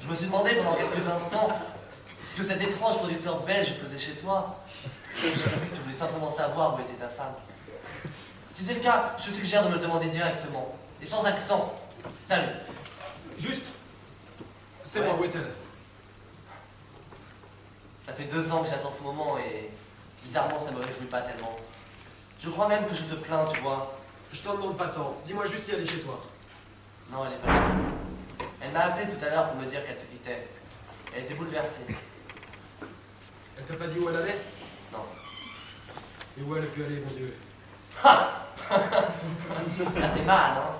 Je me suis demandé pendant quelques instants ce que cet étrange producteur belge faisait chez toi. Je voulais simplement savoir où était ta femme. Si c'est le cas, je suggère de me le demander directement. Et sans accent. Salut. Juste. C'est moi, où est-elle? Ça fait 2 ans que j'attends ce moment et bizarrement ça me réjouit pas tellement. Je crois même que je te plains, tu vois. Je t'en demande pas tant. Dis-moi juste si elle est chez toi. Non, elle est pas chez. Elle m'a appelé tout à l'heure pour me dire qu'elle te quittait. Elle était bouleversée. Elle t'a pas dit où elle allait? Non. Et où elle a pu aller, mon Dieu? Ça fait mal, hein?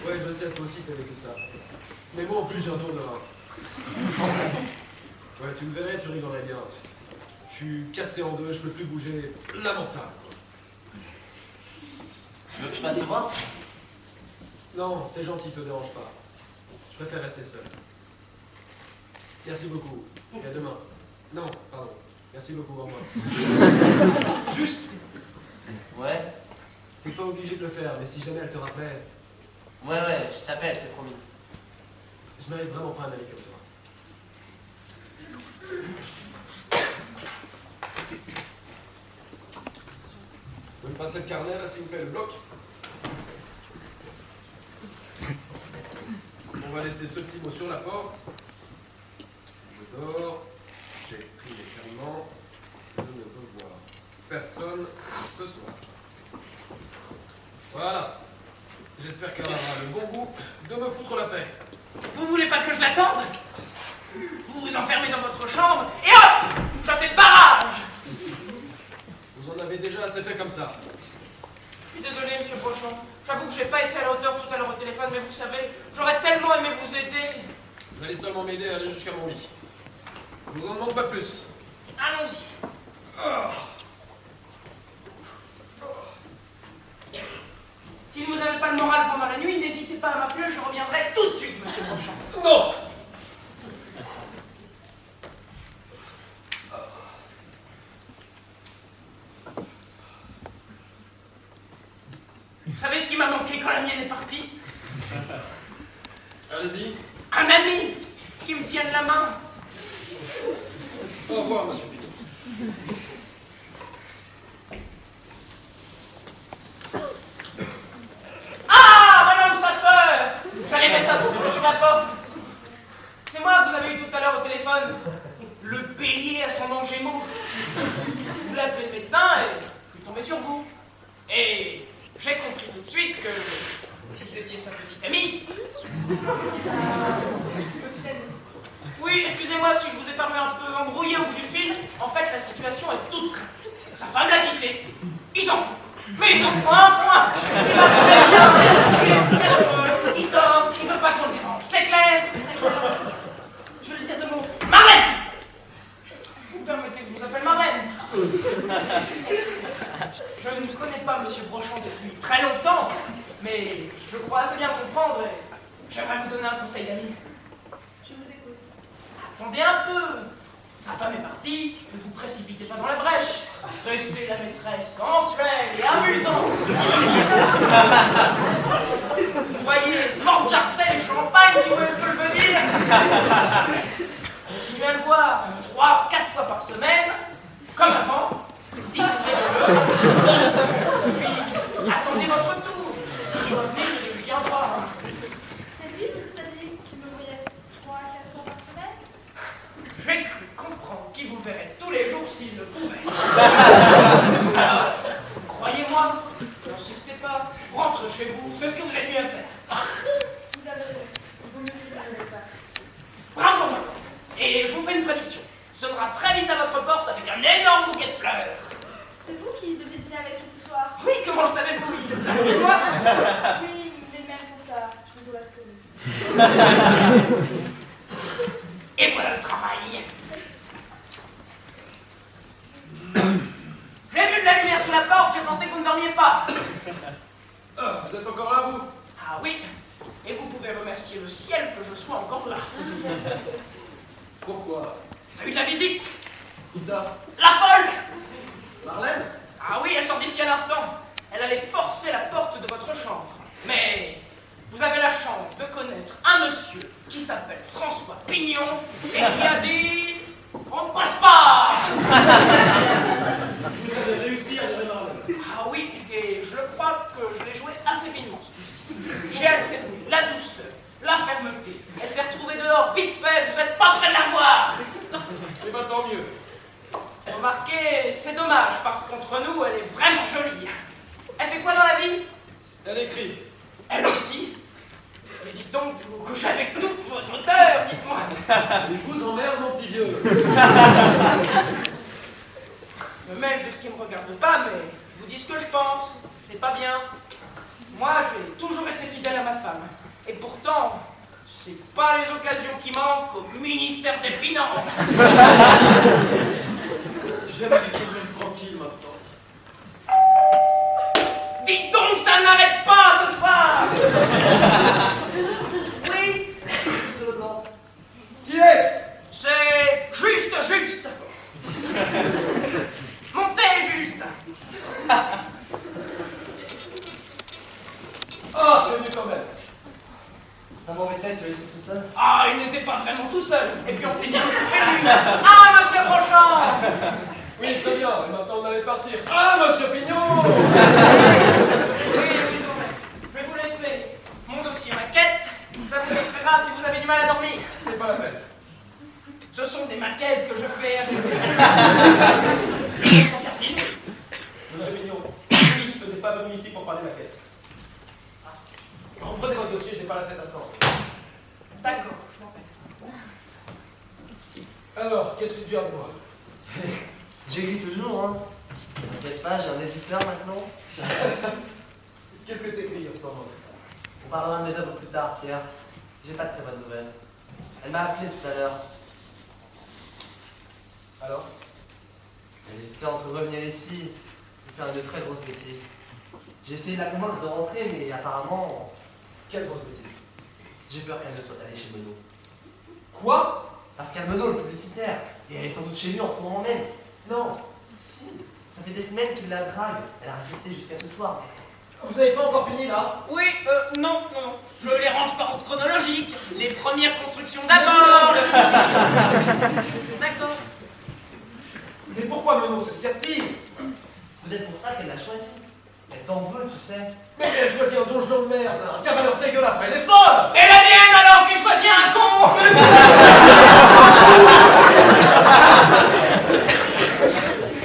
Ouais, je sais, toi aussi t'as vécu ça. Mais moi en plus j'ai un tour de rein. Ouais, tu me verrais, tu rigolerais bien. Je suis cassé en deux, je peux plus bouger. Lamentable, quoi. Tu veux que je passe te voir? Non, t'es gentil, te dérange pas. Je préfère rester seul. Merci beaucoup. Et à demain. Non, pardon. Merci beaucoup, au revoir. Juste. Ouais? T'es pas obligé de le faire, mais si jamais elle te rappelait, Ouais, je t'appelle, c'est promis. je mérite vraiment pas un ami comme toi. Vous pouvez me passer le carnet là, s'il vous plaît, le bloc? On va laisser ce petit mot sur la porte. Je dors, j'ai pris les calmants, je ne veux voir personne ce soir. Voilà. J'espère qu'elle aura le bon goût de me foutre la paix. Vous voulez pas que je l'attende? Vous vous enfermez dans votre chambre et hop! Ça fait barrage! Vous en avez déjà assez fait comme ça. Je suis désolé, monsieur Pochon. J'avoue que j'ai pas été à la hauteur tout à l'heure au téléphone, mais vous savez, j'aurais tellement aimé vous aider. Vous allez seulement m'aider à aller jusqu'à mon lit. Je vous en demande pas plus. Allons-y. Si vous n'avez pas le moral pendant la nuit, n'hésitez pas à m'appeler, je reviendrai tout de suite, monsieur Pochon. Non! Vous savez ce qui m'a manqué quand la mienne est partie? Allez-y. Un ami qui me tienne la main. Au revoir, monsieur Pino. Ah, madame sa sœur! J'allais mettre ça pour vous sur la porte. C'est moi que vous avez eu tout à l'heure au téléphone. Le bélier à son ange Gémeaux. Vous l'appelez le médecin et je suis tombé sur vous. Et j'ai compris tout de suite que vous vous étiez sa petite amie. Petite amie. Oui, excusez-moi si je vous ai paru un peu embrouillé au bout du fil. En fait, la situation est toute simple. Sa femme l'a quitté. Il s'en fout. Mais il s'en fout un point. Il va se faire bien. Il est très heureux. Il dort. Il ne veut pas qu'on le dérange. C'est clair? Je veux lui dire deux mots. Marraine! Vous permettez que je vous appelle Marraine? Je ne connais pas M. Brochon depuis très longtemps, mais je crois assez bien comprendre et j'aimerais vous donner un conseil d'ami. Je vous écoute. Attendez un peu. Sa femme est partie, ne vous précipitez pas dans la brèche. Restez la maîtresse sensuelle et amusante. Soyez Lord Jartel et champagne, si vous voyez ce que je veux dire. Continuez à le voir 3-4 fois par semaine, comme avant. Distraitez-le. Puis, attendez votre tour. Si vous revenez, il viendra. C'est lui qui vous a dit qu'il me voyait 3 à 4 fois par semaine? J'ai cru comprendre qu'il vous verrait tous les jours s'il le pouvait. Alors, croyez-moi, n'insistez pas, rentrez chez vous, c'est ce que vous êtes mieux à faire. Vous avez raison. Il vaut mieux que je ne le pas. Bravo, madame. Et je vous fais une prédiction. Il sonnera très vite à votre porte avec un énorme bouquet de fleurs. C'est vous qui devez dîner avec lui ce soir? Oui, comment le savez-vous? Il vous a appelé moi? Oui, mais même sans ça, je vous aurais reconnu. Et voilà le travail. J'ai vu de la lumière sous la porte, j'ai pensé que vous ne dormiez pas. Vous êtes encore là, vous? Ah oui, et vous pouvez remercier le ciel que je sois encore là. Pourquoi? J'ai eu de la visite. Qui ça? La folle! Marlène? Ah oui, elle sort d'ici à l'instant. Elle allait forcer la porte de votre chambre. Mais vous avez la chance de connaître un monsieur qui s'appelle François Pignon et qui a dit... On ne passe pas! Vous avez réussi à gérer Marlène. Ah oui, et je le crois que je l'ai joué assez finement ce coup-ci. J'ai alterné la douceur, la fermeté. Elle s'est retrouvée dehors, vite fait, vous n'êtes pas près de la voir! Eh ben tant mieux. Remarquez, c'est dommage, parce qu'entre nous, elle est vraiment jolie. Elle fait quoi dans la vie? Elle écrit. Elle aussi? Mais dites donc, vous couchez avec toutes vos auteurs, dites-moi. Il vous emmerde, mon petit vieux. Je me mêle de ce qui ne me regarde pas, mais je vous dis ce que je pense. C'est pas bien. Moi, j'ai toujours été fidèle à ma femme. Et pourtant, c'est pas les occasions qui manquent au ministère des Finances. J'aimerais qu'il me laisse tranquille maintenant. Dites donc, ça n'arrête pas ce soir. Oui, Qui est-ce? c'est juste. Montez, juste. Ah, t'es venu quand même. Ça m'embêtait de te laisser tout seul. Ah, il n'était pas vraiment tout seul. Et puis on s'est bien prévenu. Ah, monsieur Brochon. Oui, très bien. Et maintenant, on allait partir. Ah, monsieur Pignon. Oui, désormais, je vais vous laisser mon dossier maquette. Ça vous distraira si vous avez du mal à dormir. C'est pas la peine. Ce sont des maquettes que je fais avec des film. Monsieur Pignon, juste n'est pas venu ici pour parler maquette. Reprenez votre dossier, j'ai pas la tête à 100. D'accord, je m'en vais. Alors, qu'est-ce que tu as de moi? J'écris toujours, hein. T'inquiète pas, j'ai un éditeur maintenant. Qu'est-ce que t'écris en ce moment? On parlera de mes œuvres plus tard, Pierre. J'ai pas de très bonnes nouvelles. Elle m'a appelé tout à l'heure. Alors? Elle hésitait entre revenir ici et faire une très grosse bêtise. J'ai essayé de la convaincre de rentrer, mais apparemment... Quelle grosse bêtise? J'ai peur qu'elle ne soit allée chez Menot. Quoi? Parce qu'il y a Menot, le publicitaire. Et elle est sans doute chez lui en ce moment même. Non. Si. Ça fait des semaines qu'il la drague. Elle a résisté jusqu'à ce soir. Vous avez pas encore fini là? Oui, non. Je les range par ordre chronologique. Les premières constructions d'abord. D'accord. Mais pourquoi Menot? C'est ce qu'il y a de pire. C'est peut-être pour ça qu'elle l'a choisi. Elle t'en veut, tu sais. Mais elle a choisi un donjon de merde, un cabaleur dégueulasse, mais elle est folle! Et la mienne alors qui choisit un con.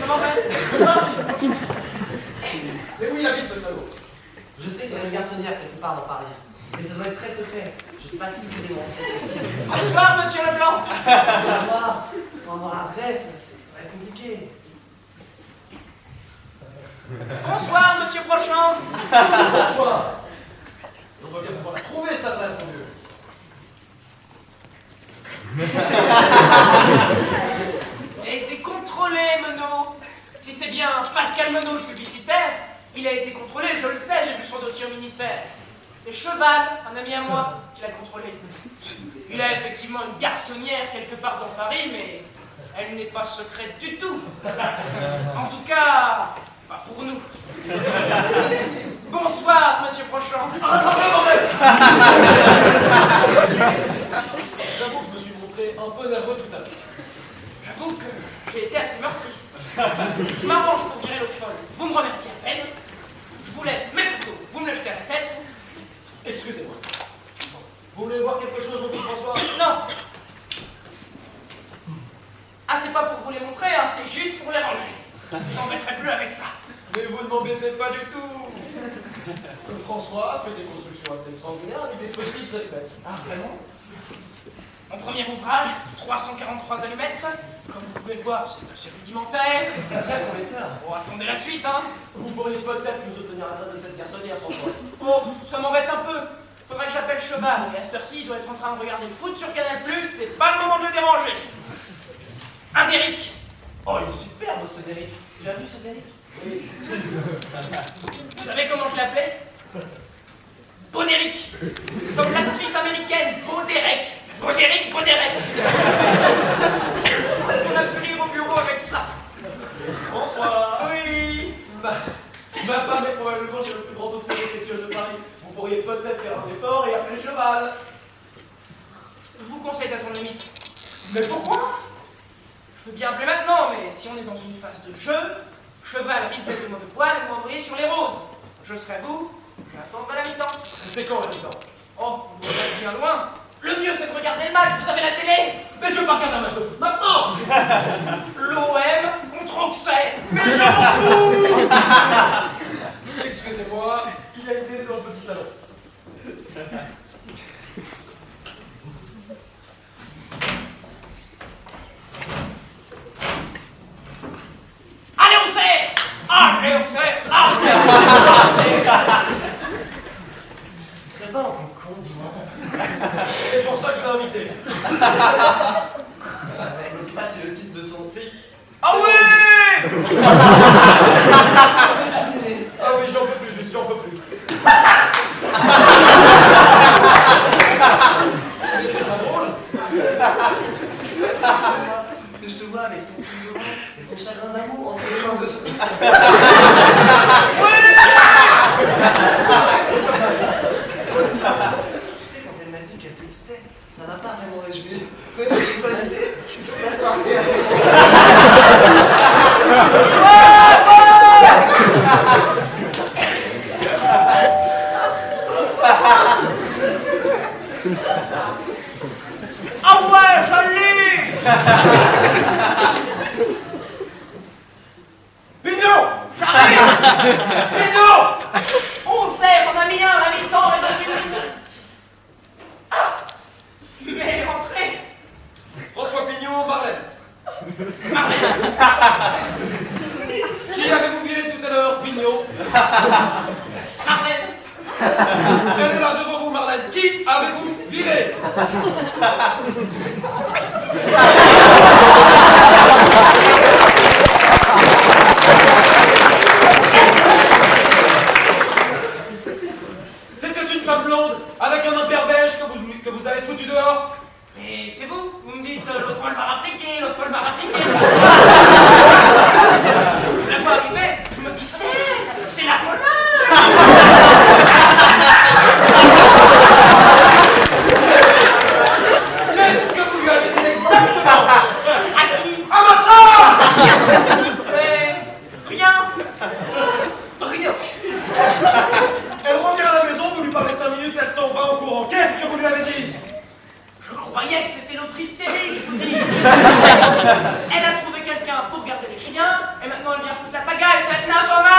Comment Mais où il habite ce salaud? Je sais qu'il y a une garçonnière quelque part dans Paris. Mais ça doit être très secret. Je sais pas qui vous dénoncer. Bonsoir, monsieur Leblanc. Bonsoir. Pour avoir l'adresse, ça va être compliqué. Bonsoir, monsieur Prochant. Bonsoir. On va bien pouvoir trouver cette adresse, mon Dieu. Il a été contrôlé, Menot. Si c'est bien Pascal Menot, le publicitaire, il a été contrôlé, je le sais, j'ai vu son dossier au ministère. C'est Cheval, un ami à moi, qui l'a contrôlé. Il a effectivement une garçonnière quelque part dans Paris, mais elle n'est pas secrète du tout. En tout cas, pas pour nous. Bonsoir, monsieur Prochant. J'avoue que je me suis montré un peu nerveux tout à l'heure. J'avoue que j'ai été assez meurtri. Je m'arrange pour virer l'autre folle. Vous me remerciez à peine. Je vous laisse mes photos. Vous me le jetez à la tête. Excusez-moi. Vous voulez voir quelque chose, mon petit François? Non. Ah, c'est pas pour vous les montrer, hein, c'est juste pour les ranger. Je vous embêterai plus avec ça. Mais vous ne m'embêtez pas du tout. François fait des constructions assez sanguinaires avec des petites allumettes. Ah, vraiment? Mon premier ouvrage, 343 allumettes. Comme vous pouvez le voir, c'est assez rudimentaire. C'est très prometteur. Bon, attendez la suite, hein. Vous pourriez peut-être nous obtenir l'adresse de cette garçonnière, François. Oh, ça m'embête un peu. Faudrait que j'appelle Cheval. Et à cette heure-ci, il doit être en train de regarder le foot sur Canal+, c'est pas le moment de le déranger. Un Derrick. Oh, il est superbe, ce Derrick. Tu as vu ce Derrick? Oui. Vous savez comment je l'appelais? Boderick. Comme l'actrice américaine, Boderek. Boderek. On a pu lire au bureau avec ça. François. Oui. Ma femme est probablement chez le plus grand obsédé sexuel de Paris. Vous pourriez peut-être faire un effort et appeler Cheval. Je vous conseille d'attendre limite. Mais pourquoi? Je veux bien appeler maintenant, mais si on est dans une phase de jeu, Cheval risque d'être de mauvais poil et de m'envoyer sur les roses. Je serai vous, j'attendrai la mi-temps. C'est quand la mi-temps? Oh, vous êtes bien loin. Le mieux, c'est de regarder le match, vous avez la télé. Mais je veux pas regarder un match de foot maintenant. L'OM contre Auxerre. Mais je m'en fous. Excusez-moi, il y a une télé dans le petit salon. Allez, Auxerre. Allez, Auxerre. Allez. Il serait pas un peu con, dis-moi. C'est pour ça que je l'ai invité. Ne dis pas, c'est le titre de ton... Ah oui. Ah oui, j'en peux plus, j'en peux plus. Mais c'est pas drôle. Je te vois avec ton plus et ton chagrin d'amour entre les mains de ce... Tu sais, quand elle m'a dit qu'elle te quittait, ça m'a pas vraiment réjoui. Mais je suis pas gêné, je suis toute la soirée. Ah ouais, je l'ai. Pignon! J'arrive. Pignon. On sait, on a mis un, la mi-temps et dans une minute. Ah. Mais entrez. François Pignon, Marlène. Marlène. Qui avez-vous viré tout à l'heure, Pignon? Marlène. Elle est là devant vous, Marlène. Qui avez-vous viré? C'était une femme blonde avec un impair beige que vous avez foutu dehors. Mais c'est vous, vous me dites l'autre fois elle va rappliquer, l'autre fois elle va rappliquer. Je la vois arriver, je me dis c'est la folle. Qu'est-ce que vous lui avez dit exactement? À qui? À ma femme! Rien. Rien. Elle revient à la maison, vous lui parlez 5 minutes, elle s'en va en courant. Qu'est-ce que vous lui avez dit? Je croyais que c'était l'autre hystérique, je vous dis. Elle a trouvé quelqu'un pour garder les chiens, et maintenant elle vient foutre la pagaille, cette nymphomane.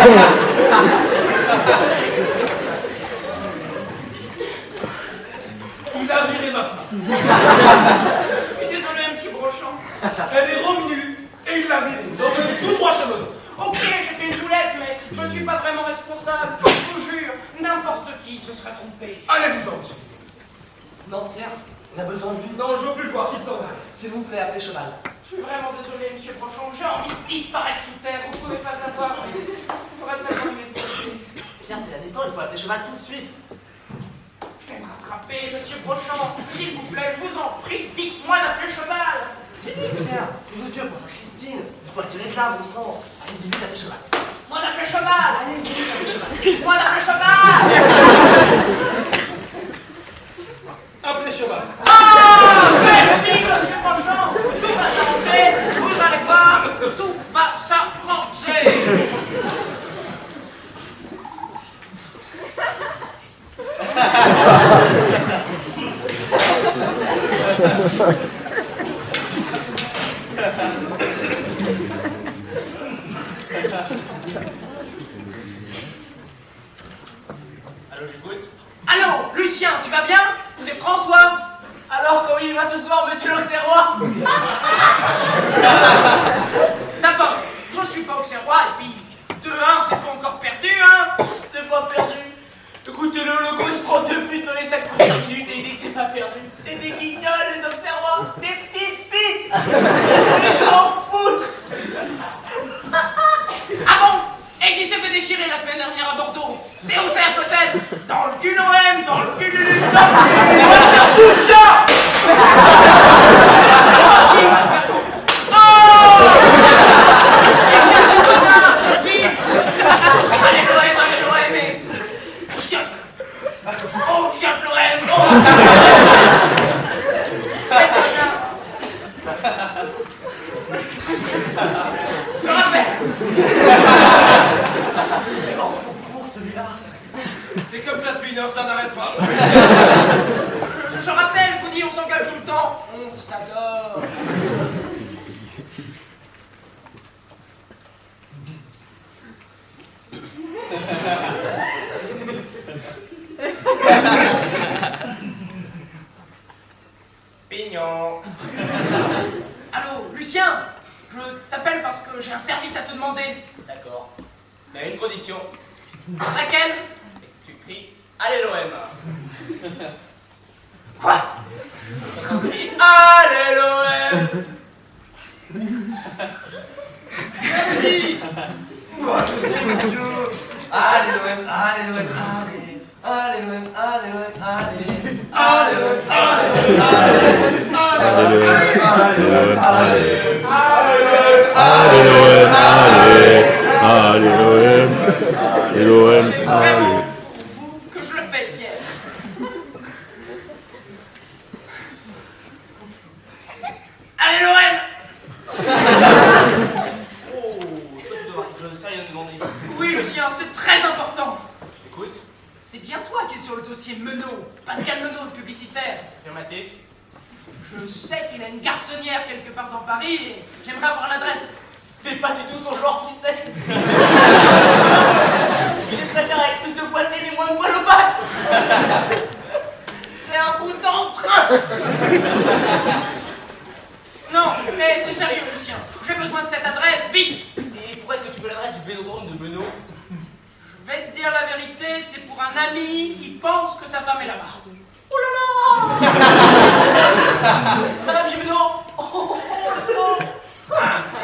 Il a viré ma femme. Désolé, monsieur Brochant. Elle est revenue et il l'a virée. Vous enchaînez tout droit chez Meneau. Ok, j'ai fait une boulette, mais je suis pas vraiment responsable. Je vous jure, n'importe qui se serait trompé. Allez-vous-en, monsieur. Non, Pierre, on a besoin de lui. Non, je veux plus le voir, qu'il s'en va. S'il vous plaît, appelez Cheval. Je suis vraiment désolé, monsieur Brochant. J'ai envie de disparaître sous terre. Vous pouvez pas savoir, mais j'aurais tellement aimé vous aider. Pierre, c'est la détente, il faut appeler Cheval tout de suite. Je vais me rattraper, monsieur Brochant. S'il vous plaît, je vous en prie, dites-moi d'appeler Cheval. Pierre, c'est Dieu pour sa Christine. Il faut attirer de l'arbre au sang. Allez, dis-lui d'appeler Cheval. Moi d'appeler Cheval. Allez, dis-lui d'appeler Cheval. Dites-moi d'appeler Cheval. Appelez Cheval. Ah, merci, monsieur Brochant. Tout va s'arranger. Vous allez voir, tout va s'arranger. Allô, j'écoute. Allô, Lucien, tu vas bien? C'est François. Alors, comment il va ce soir, monsieur l'Auxerrois? D'abord, je suis pas Auxerrois, et puis, de 1, c'est pas encore perdu, hein? C'est pas perdu. Écoutez-le, le gars il se prend 2 buts dans les 5 premières minutes et il dit que c'est pas perdu. C'est des guignols, les Auxerrois, des petites bites. Et je m'en foutre. Ah bon? Et qui s'est fait déchirer la semaine dernière à Bordeaux? C'est Auxerre peut-être? Dans le cul l'OM, dans le cul Lulu, dans le cul Bouddha! Allez l'OM, et... Oh, chien l'OM! Oh! Je me rappelle! Pour celui-là. C'est comme ça depuis une heure, ça n'arrête pas. Je rappelle, je vous dis, on s'engueule tout le temps. On s'adore. Pignon. Allô, Lucien? Je t'appelle parce que j'ai un service à te demander. D'accord. Mais à une condition. Laquelle? C'est que tu cries allez l'OM. Quoi? On crie allez l'OM. Vas-y! Moi je sais monsieur. Allez l'OM, allez l'OM, allez. Allez l'OM, allez l'OM, allez. Allez l'OM, allez. Allez l'OM, allez. C'est vraiment pour vous que je le fais, Pierre. Allez l'OM! Oh, toi tu dois avoir quelque chose de sérieux à me demander. Oui, Lucien, c'est très important. Écoute, C'est bien toi qui es sur le dossier Menot. Pascal Menot, le publicitaire. affirmatif. Je sais qu'il a une garçonnière quelque part dans Paris et j'aimerais avoir l'adresse. T'es pas du tout son genre, tu sais. Il préfère avec plus de poitrine et moins de poils aux pattes. C'est un bout d'entrain. Non, mais c'est sérieux, Lucien. J'ai besoin de cette adresse, vite. Et pourquoi est-ce que tu veux l'adresse du bésodrome de Menot? Je vais te dire la vérité, c'est pour un ami qui pense que sa femme est là-bas. Oh là là. Ça va, monsieur Menot? Oh, le pauvre.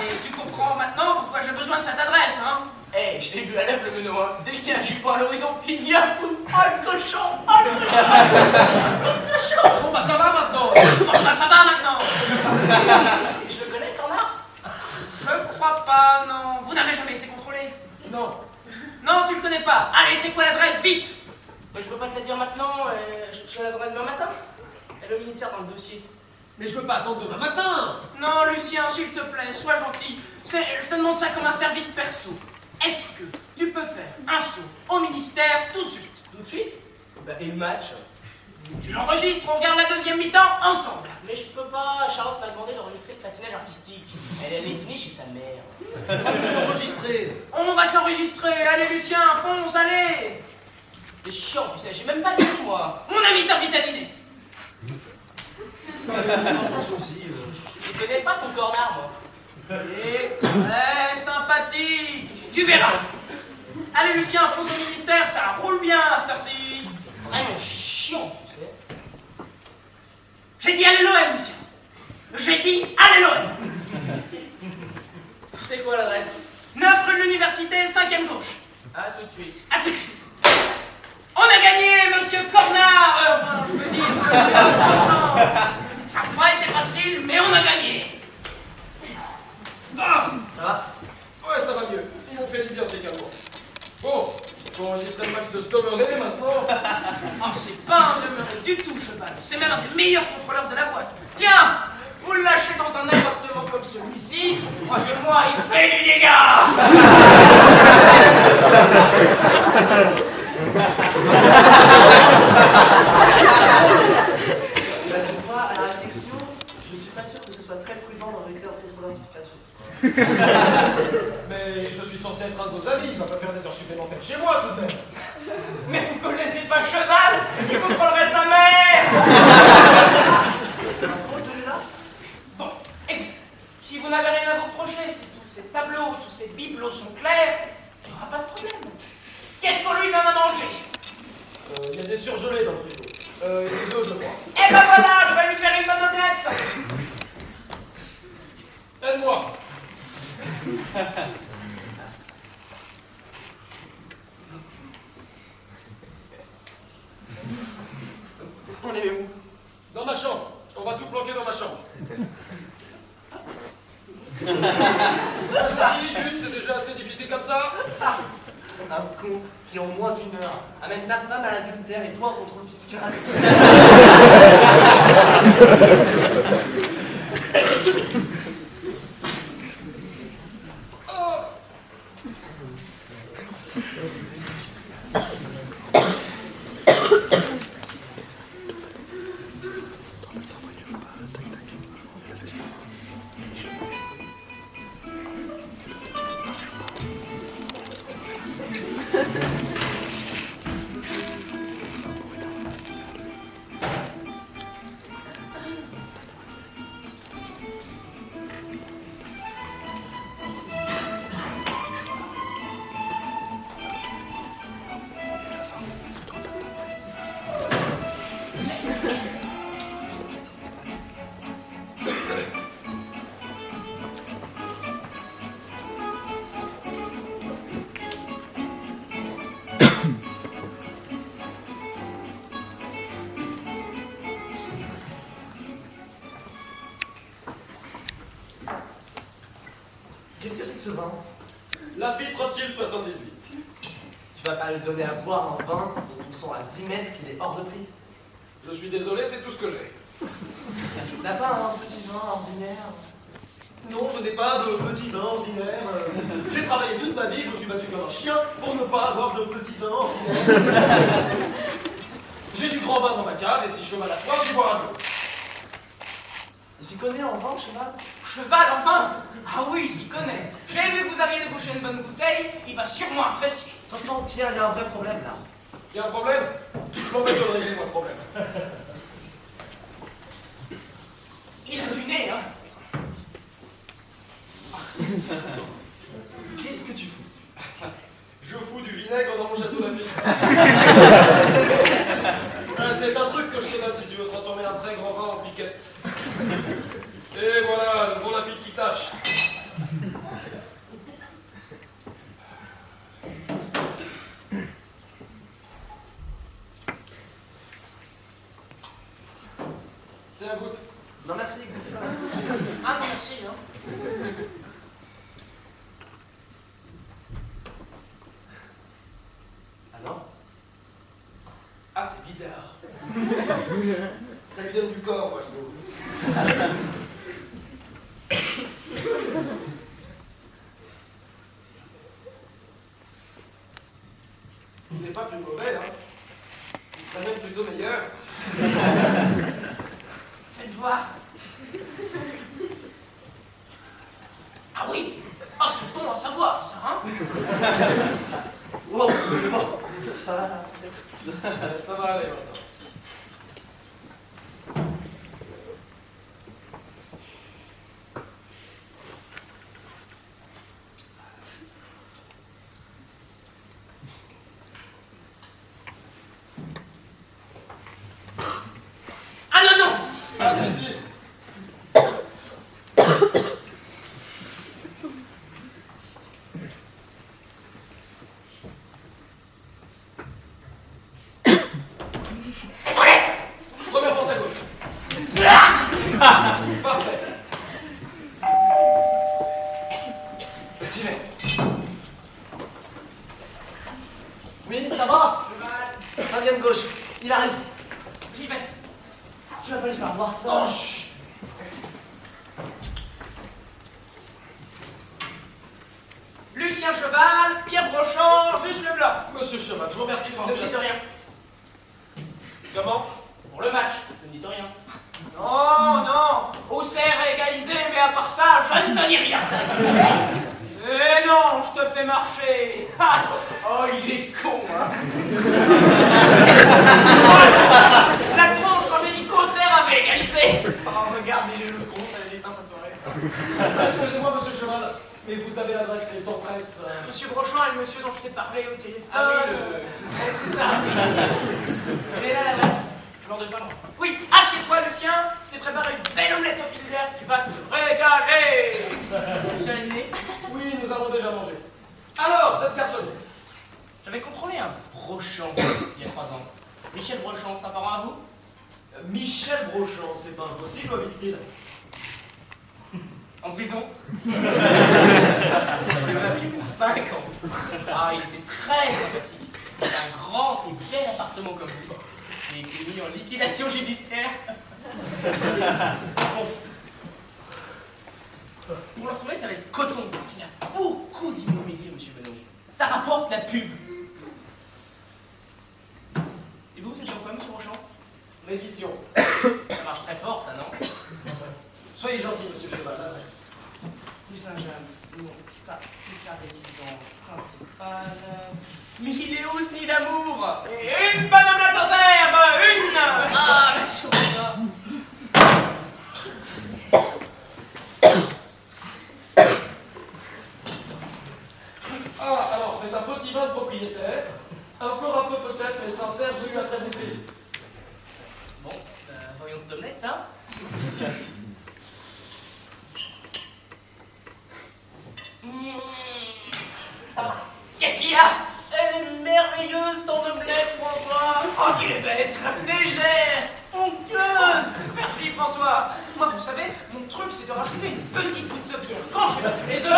Et tu comprends maintenant pourquoi j'ai besoin de cette adresse, hein? Eh, je l'ai vu à l'œuvre, le Menot, hein. Dès qu'il y a un jupon à l'horizon, il devient fou. Oh, le cochon. Oh, le cochon. Oh, le cochon. Bon, bah ça va maintenant. Bon, bah ça va maintenant. Je le connais, Cornard? Je crois pas, non. Vous n'avez jamais été contrôlé? Non. Non, tu le connais pas. Allez, c'est quoi l'adresse? Vite! Je peux pas te la dire maintenant, je la donnerai demain matin. Elle est au ministère dans le dossier. Mais je veux pas attendre demain matin. Non, Lucien, s'il te plaît, sois gentil. Je te demande ça comme un service perso. Est-ce que tu peux faire un saut au ministère tout de suite? Tout de suite? Bah, et le match? Tu l'enregistres, on regarde la deuxième mi-temps ensemble. Mais je peux pas, Charlotte m'a demandé d'enregistrer le patinage artistique. Elle est née chez sa mère. On va te l'enregistrer. Allez Lucien, fonce, allez. C'est chiant, tu sais, j'ai même pas fini moi. Mon ami t'invite à dîner. Je connais pas ton cornard, moi. Et très sympathique. Tu verras. Allez Lucien, fonce au ministère, ça roule bien à cette heure-ci. Vraiment chiant, tu sais. J'ai dit allez l'OM, Lucien. J'ai dit allez l'OM. C'est quoi l'adresse? 9 rue de l'Université, 5e gauche. À tout de suite. À tout de suite. On a gagné, monsieur Cornard. Enfin, je veux dire, monsieur Grandchamp. Ça n'a pas été facile, mais on a gagné. Ah, Ça va? ouais, ça va mieux. Ils m'ont fait du bien ces canons. Bon, il faut enregistrer le match de Stomerley maintenant. Oh, c'est pas un demeuré du tout, cheval. C'est même un des meilleurs contrôleurs de la boîte. Tiens, vous le lâchez dans un appartement comme celui-ci. Croyez-moi, il fait du dégât. Tu vois, à la réflexion, je suis pas sûr que ce soit très prudent d'enregistrer un contrôleur dispatché. Mais je suis censé être un de vos amis, il va pas faire des heures supplémentaires chez moi tout de même. Mais vous connaissez pas Cheval? Il contrôlerait sa mère. Bon, écoute, si vous n'avez rien à vous reprocher, si tous ces tableaux, tous ces bibelots sont clairs, il n'y aura pas de problème. Qu'est-ce qu'on lui donne à manger? Il y a des surgelés dans le frigo. Et des œufs, je crois. Eh ben voilà, je vais lui faire une bonne omelette. Aide-moi. On est où? Dans ma chambre. On va tout planquer dans ma chambre. Ça, je dis, juste, c'est déjà assez difficile comme ça. Un con qui en moins d'une heure amène ta femme à l'adultère et toi en contrôle fiscal. Qu'est-ce que c'est que ce vin? Lafitte Rothschild 78. Tu vas pas lui donner à boire un vin dont on sent à 10 mètres qu'il est hors de prix? Je suis désolé, c'est tout ce que j'ai. T'as pas un petit vin ordinaire? Non, je n'ai pas de petit vin ordinaire. J'ai travaillé toute ma vie, je me suis battu comme un chien pour ne pas avoir de petit vin ordinaire. J'ai du grand vin dans ma cave et si cheval à soif, j'y bois un peu. Il s'y connaît en vin, cheval? Cheval, enfin? Ah oui, il s'y connaît. J'ai vu que vous aviez débouché une bonne bouteille, il va sûrement apprécier. Tonton Pierre, il y a un vrai problème là. Il y a un problème? Bon, mais je réglez moi le problème. Il a du nez, hein? Qu'est-ce que tu fous? Je fous du vinaigre dans mon château Lafitte. C'est un truc que je te donne si tu veux transformer un très grand vin en piquette. Et voilà, le bon Lafitte qui tâche. C'est un goutte. Non merci. Ah non, merci, hein? Alors? Ah, c'est bizarre. Ça lui donne du corps, moi, je trouve. Il n'est pas plus mauvais, hein. Il serait même plutôt meilleur. Faites voir. Ah oui. Ah, c'est bon à savoir, ça, hein. Wow, c'est bon. Ça va aller maintenant. Ah non, non. Ah, si, si. Première porte à gauche. Parfait. J'y vais. Oui, ça va? 5e gauche, il arrive. J'y vais. Tu vas pas lui faire voir ça. Oh, chut. Lucien Cheval, Pierre Brochant, Juste Leblanc. Monsieur Cheval, je vous remercie pour Ne me dites rien. Comment? Pour le match, ne me dites rien. Non, non, Auxerre a égalisé, mais à part ça, je ne te dis rien. Eh non, je te fais marcher. Ah, oh, il est con, hein. La tronche quand j'ai dit qu'Auxerre avait égalisé. Oh, regarde, il est le con, ça a éteint sa soirée. Excusez-moi, monsieur Cheval, mais vous avez l'adresse des temps presse. Monsieur Brochant est le monsieur dont je t'ai parlé au téléphone. Ah oui, C'est ça. Elle est là l'adresse. Genre de femme. Oui, assieds-toi, Lucien. Je t'ai préparé une belle omelette au fil vert. Tu vas te régaler. Tu as dîné? Oui, nous avons déjà mangé. Alors, cette personne. J'avais contrôlé un Brochant il y a 3 ans. Michel Brochant, c'est un parent à vous? Michel Brochant, c'est pas impossible, habite-t-il? En prison? Parce qu'il m'a pris pour 5 ans. Ah, il était très sympathique. Il avait un grand et bel appartement comme vous. Il a été mis en liquidation judiciaire. Bon. Pour le retrouver, ça va être coton, parce qu'il a beaucoup d'immobilier, monsieur Benoît. Ça rapporte la pub. Et vous êtes dans quoi, monsieur Brochant? L'édition. Ça marche très fort, ça, non? Soyez gentil, monsieur Cheval, l'adresse. Rue Saint-James, non, ça, c'est sa résidence principale. Mais il est où ce nid d'amour? Et une bonne omelette aux herbes, une! Ah, monsieur Brochant. Ah, alors, c'est un petit vin de propriétaire. Un peu râpeux peut-être, mais sincère, j'ai eu un très bon pays. Bon, voyons cette omelette, hein? Qu'est-ce qu'il y a? Elle est merveilleuse, ton omelette, François! Oh, qu'il est bête! Légère! Onctueuse! Merci, François! Moi, vous savez, mon truc, c'est de rajouter une petite goutte de bière quand je vais mettre les œufs.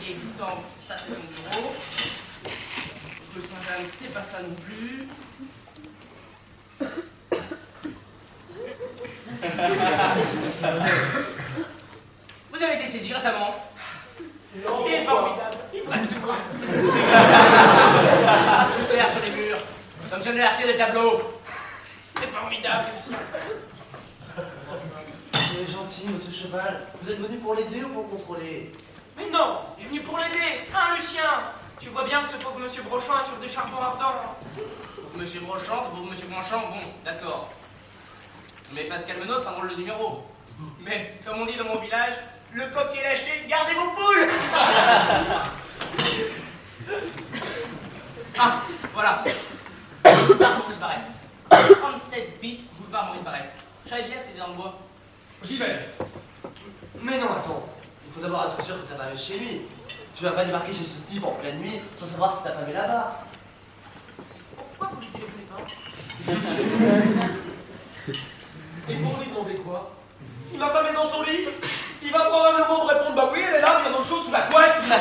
Il est temps, ça c'est son bureau. Le Saint-Jean, c'est pas ça non plus. Vous avez été saisi récemment. Non, Il est pourquoi? formidable. Il voit tout. Ah, c'est clair sur les murs. Comme je ne l'ai retiré des tableaux. C'est formidable, Lucien. C'est gentil, monsieur Cheval. Vous êtes venu pour l'aider ou pour contrôler? Mais non, il est venu pour l'aider. Hein, Lucien? Tu vois bien que ce pauvre monsieur Brochant est sur des charbons ardents. Monsieur Brochant, ce pauvre monsieur Brochant, bon, d'accord. Mais Pascal Menot, c'est un drôle de numéro. Mais, comme on dit dans mon village, le coq est lâché, gardez vos poules. Ah, voilà. Boulevard Maurice Barrès. 37 bis, boulevard Maurice Barrès. Je savais bien que c'était dans le bois. J'y vais. Mais non, attends. Il faut d'abord être sûr que ta femme est chez lui. Tu vas pas débarquer chez ce type en pleine nuit sans savoir si ta femme est là-bas. Pourquoi vous lui téléphonez pas? Et pour lui demander quoi? Si ma femme est dans son lit, il va probablement me répondre bah oui, elle est là, mais il y a d'autres choses sous la couette. Sous la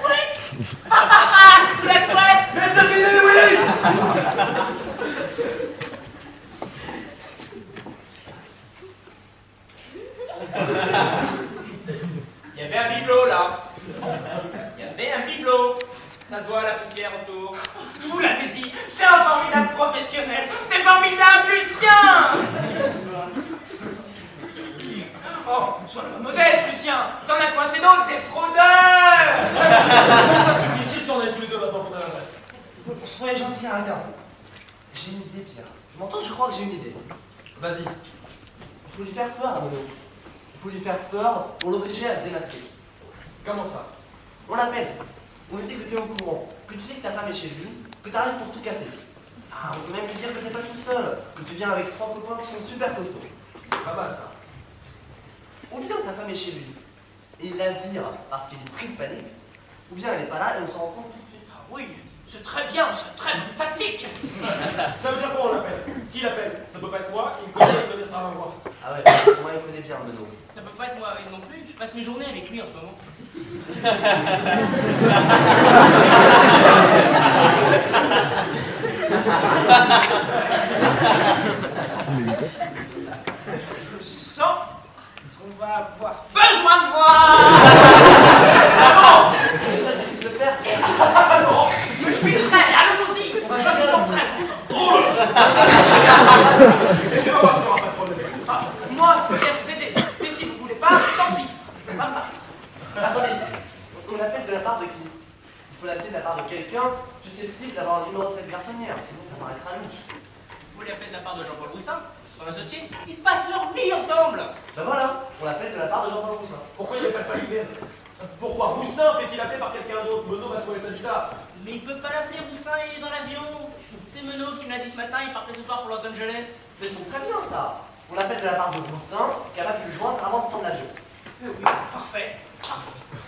couette. Sous la couette. Mais c'est fini, oui. Il y avait un bibelot là. Il y avait un bibelot. moins c'est d'autres, t'es fraudeur. Bon, ça suffit, qu'ils s'en aillent tous les deux maintenant qu'on a l'adresse. Soyez gentil, arrêtez un peu. J'ai une idée, Pierre. Tu m'entends? Je crois que j'ai une idée. Vas-y. Il faut lui faire peur à Mono. Il faut lui faire peur pour l'obliger à se démasquer. Comment ça? On l'appelle. On lui dit que tu es au courant, que tu sais que ta femme est chez lui, que tu arrives pour tout casser. Ah, on peut même lui dire que tu n'es pas tout seul, que tu viens avec 3 copains qui sont super costauds. C'est pas mal ça. Ou bien ta femme est chez lui, et il la vire parce qu'il est pris de panique, ou bien elle n'est pas là et on s'en rend compte tout de suite. Ah oui, c'est très bien, c'est très bonne tactique. Ça veut dire quoi on l'appelle? Qui l'appelle? Ça peut pas être moi, il me connaît, il connaîtra avant moi. Ah ouais, moi il connaît bien Mono. Ça peut pas être moi non plus, je passe mes journées avec lui en ce moment. Je sens qu'on va avoir besoin de moi. Non, c'est ça qui se faire. Non, mais je suis prêt, allons-y. Je me sens très drôle. Tu vas voir si on aura pas de problème. Ah, moi, je vais vous aider. Mais si vous voulez pas, tant pis. Ça me va. Attendez, on l'appelle de la part de qui? Il faut l'appeler de la part de quelqu'un susceptible d'avoir un numéro de cette garçonnière, sinon ça paraîtra louche. Vous l'appelez de la part de Jean-Paul Roussin, son associé. Ils passent leur vie ensemble. Ben voilà, on l'appelle de la part de Jean-Paul Roussin. Pourquoi il n'appelle pas l'hiver? Pourquoi Roussin fait-il appeler par quelqu'un d'autre? Mono va trouver ça bizarre. Mais il peut pas l'appeler Roussin, il est dans l'avion. C'est Menot qui me l'a dit ce matin, il partait ce soir pour Los Angeles. Mais c'est très bien ça. On l'appelle de la part de Roussin, qui a pu le joindre avant de prendre l'avion. Oui, parfait.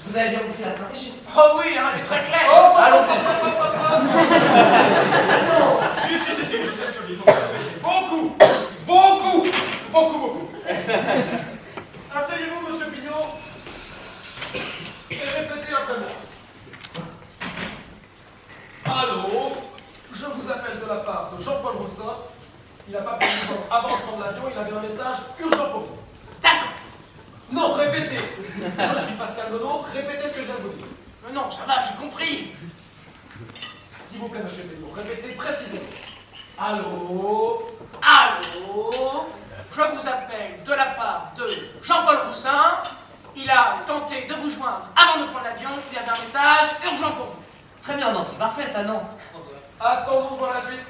Vous avez bien compris la stratégie? Oh oui, hein, elle est très claire. Oh, Allons-y. Si, je sais ce que je dis. Beaucoup. Asseyez-vous, monsieur Pignot, et répétez après moi. Allô, je vous appelle de la part de Jean-Paul Roussin. Il n'a pas pu le temps avant de prendre l'avion, il avait un message urgent pour vous. D'accord. Non, répétez. Je suis Pascal Mono, répétez ce que je viens de vous dire. Mais non, ça va, j'ai compris. S'il vous plaît, monsieur Pignot, répétez précisément. Allô. Je vous appelle de la part de Jean-Paul Roussin. Il a tenté de vous joindre avant de prendre l'avion. Il avait un message urgent pour vous. Très bien, non, c'est parfait ça, non? Attendons pour la suite.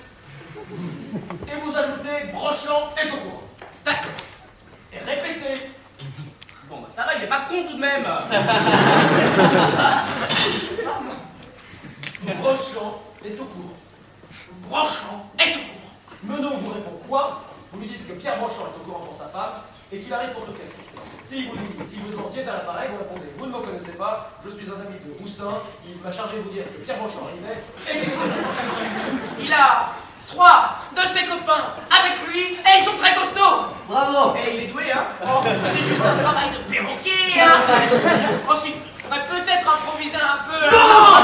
Et vous ajoutez Brochant est au courant. D'accord. Et répétez. Bon, bah ça va, il est pas con tout de même. Brochant est au courant. Brochant est au courant. Menot vous répond quoi? Vous lui dites que Pierre Brochant est au courant pour sa femme et qu'il arrive pour tout casser. Si vous demandez qui est à l'appareil, vous répondez vous ne me connaissez pas, je suis un ami de Roussin, il m'a chargé de vous dire que Pierre Brochant arrivait et qu'il Il a 3 de ses copains avec lui et ils sont très costauds. Bravo. Et il est doué, hein. Oh, c'est juste un travail de perroquet, hein. Ensuite, on va peut-être improviser un peu. Non.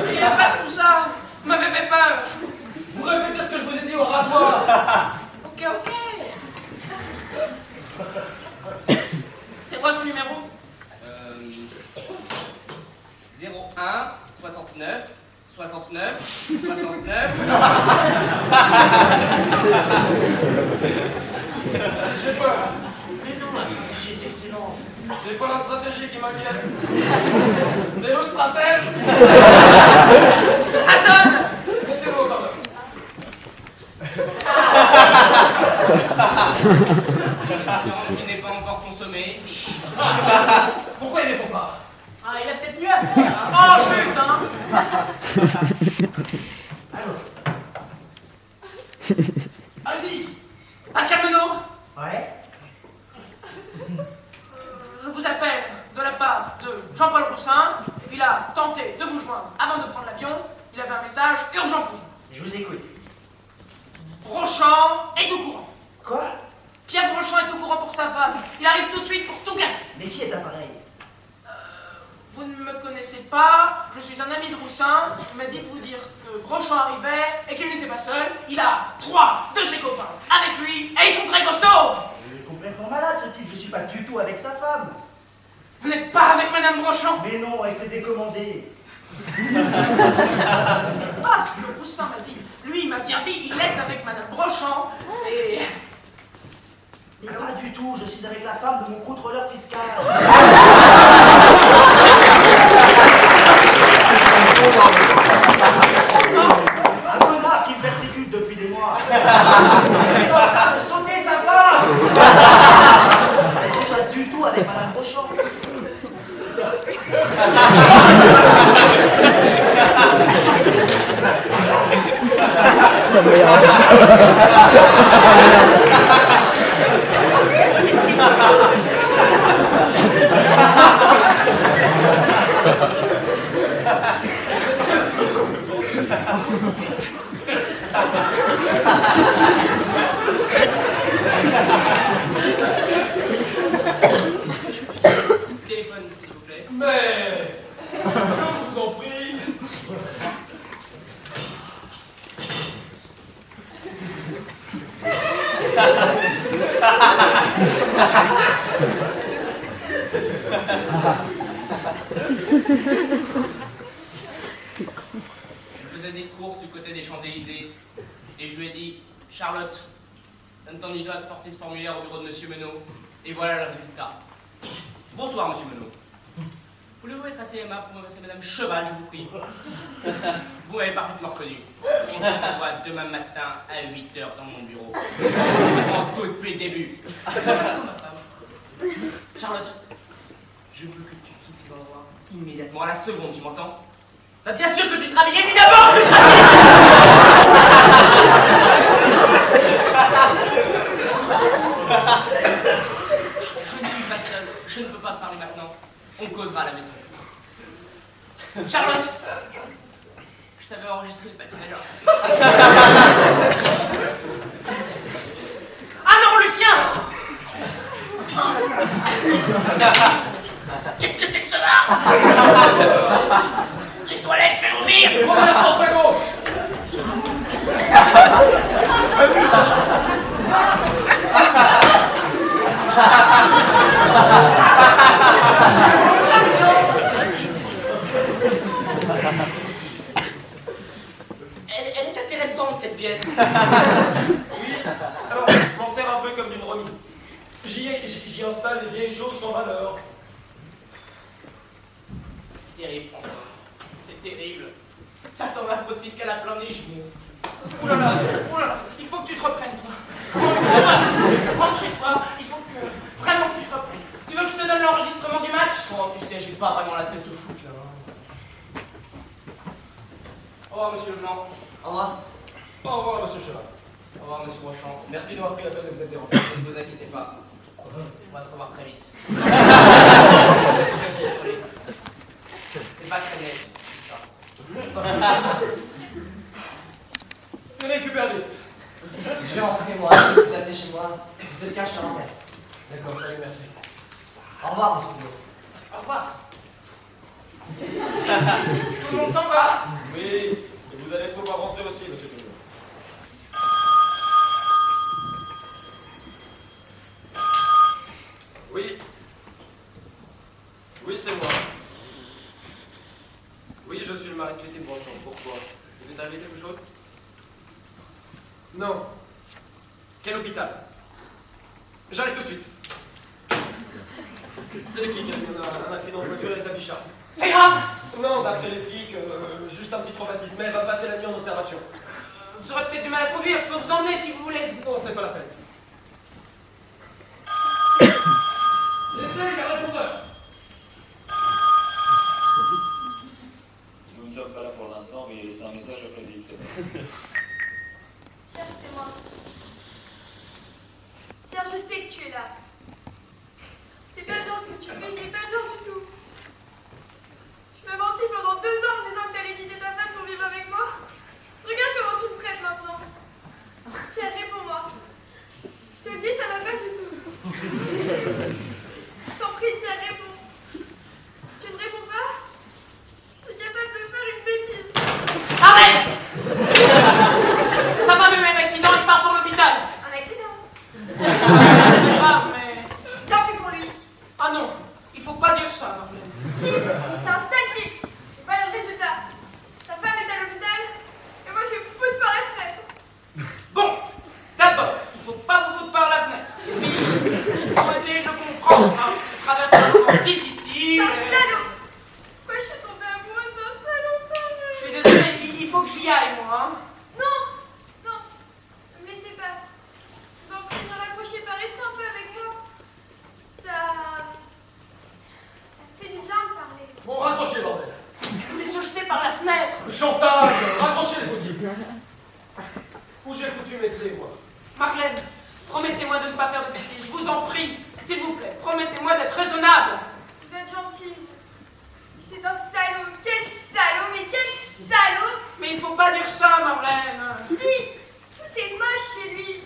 Il n'y a pas tout ça. Vous m'avez fait peur. Vous répétez ce que je vous ai dit au rasoir. Ok. C'est quoi son numéro 01 69 69 69. J'ai peur. Mais non, la stratégie est excellente. C'est pas la stratégie qui m'inquiète. C'est le stratège. Ça sonne. Mettez-le au parleur. Il n'est pas encore consommé. Pourquoi il répond pas? Ah, il a peut-être mieux à faire. Hein. Oh, chut, hein. Vas-y. Pascal Menot. Ouais. Je vous appelle de la part de Jean-Paul Roussin. Il a tenté de vous joindre avant de prendre l'avion. Il avait un message urgent pour vous. Je vous écoute. Brochant est au courant. Quoi? Pierre Brochant est au courant pour sa femme. Il arrive tout de suite pour tout casser. Mais qui est appareil? Vous ne me connaissez pas, je suis un ami de Roussin. Il m'a dit de vous dire que Brochant arrivait et qu'il n'était pas seul. Il a 3 de ses copains avec lui et ils sont très costauds. Il est complètement malade ce type, je suis pas du tout avec sa femme. Vous n'êtes pas avec Madame Brochant. Mais non, elle s'est décommandée. C'est pas ce que Roussin m'a dit. Lui, il m'a bien dit, il est avec Madame Brochant et... Mais pas du tout, je suis avec la femme de mon contrôleur fiscal. Un connard qui me persécute depuis des mois. C'est en train de sauter sa femme. C'est pas du tout avec Madame Rochon. Téléphone, s'il vous plaît. Mais, je vous en prie. Je faisais des courses du côté des Champs-Élysées et je lui ai dit Charlotte, ça ne t'ennuie pas de porter ce formulaire au bureau de Monsieur Menot. Et voilà le résultat. Bonsoir, Monsieur Menot. Voulez-vous être assez aimable pour me passer Madame Cheval, je vous prie? Vous m'avez parfaitement reconnu. On se revoit demain matin à 8h dans mon bureau. En tout depuis le début. Bonsoir, ma femme. Charlotte, je veux que tu quittes cet endroit immédiatement, à la seconde, tu m'entends? Bah, bien sûr que tu te rhabilles, évidemment que tu te Je ne suis pas seul, je ne peux pas te parler maintenant. On causera à la maison. Charlotte, je t'avais enregistré le patinage artistique. Ah non, Lucien! Qu'est-ce que c'est que cela? Les toilettes, je vais vomir! Prends la porte à gauche. Elle est intéressante, cette pièce. Oui, alors je m'en sers un peu comme d'une remise. J'y installe les vieilles choses sans valeur. C'est terrible, François. C'est terrible. Ça sent la fraude fiscale à plein nez, je m'en fous. Oulala, il faut que tu te reprennes, toi. Rentre chez toi, il faut que vraiment que tu te reprennes. Tu veux que je te donne l'enregistrement du match? Oh, tu sais, j'ai pas vraiment la tête de foot, là. Au revoir, monsieur Leblanc. Au revoir. Au revoir, monsieur Cheval. Au revoir, monsieur Rochant. Merci d'avoir pris la peine de vous interrompre. Ne vous inquiétez pas. On va se revoir très vite. C'est pas très net, ça. Je récupère vite. Je vais rentrer, moi. Si vous appelez chez moi, c'est le cas, je te rappelle. D'accord, salut, merci. Au revoir, monsieur Pillot. Au revoir. Tout le monde s'en va. Oui, et vous allez pouvoir rentrer aussi, monsieur Pillot. Oui. Oui, c'est moi. Oui, je suis le mari de Christine Brochon. Pourquoi? Vous est arrivé quelque chose? Non. Quel hôpital? J'arrive tout de suite. C'est les flics, il y a un accident de voiture avec la Charles. C'est grave. Non, d'après les flics, juste un petit traumatisme, mais elle va passer la nuit en observation. Vous aurez peut-être du mal à conduire, je peux vous emmener si vous voulez. Non, c'est pas la peine. Laissez les répondeurs. Nous ne sommes pas là pour l'instant, mais laissez un message auprès des Pierre, c'est moi. Pierre, je sais que tu es là. C'est pas bien ce que tu fais, c'est pas bien du tout. Tu m'as menti pendant 2 ans en me disant que t'allais quitter ta femme pour vivre avec moi. Regarde comment tu me traites maintenant. Pierre, réponds-moi. Je te le dis, ça va pas du tout. T'en prie, Pierre, réponds. Tu ne réponds pas? Je suis capable de faire une bêtise. Arrête. Sa femme a eu un accident, il part pour l'hôpital. Un accident? C'est grave, mais... Bien fait pour lui. Ah non, il faut pas dire ça, Marlène. Si, c'est un sale type. Voilà le résultat. Sa femme est à l'hôpital et moi je vais me foutre par la fenêtre. Bon, d'abord, il faut pas vous foutre par la fenêtre. Et puis, Marlène, promettez-moi de ne pas faire de bêtises, je vous en prie, s'il vous plaît, promettez-moi d'être raisonnable. Vous êtes gentil. C'est un salaud. Quel salaud, mais quel salaud! Mais il faut pas dire ça, Marlène. Si, tout est moche chez lui.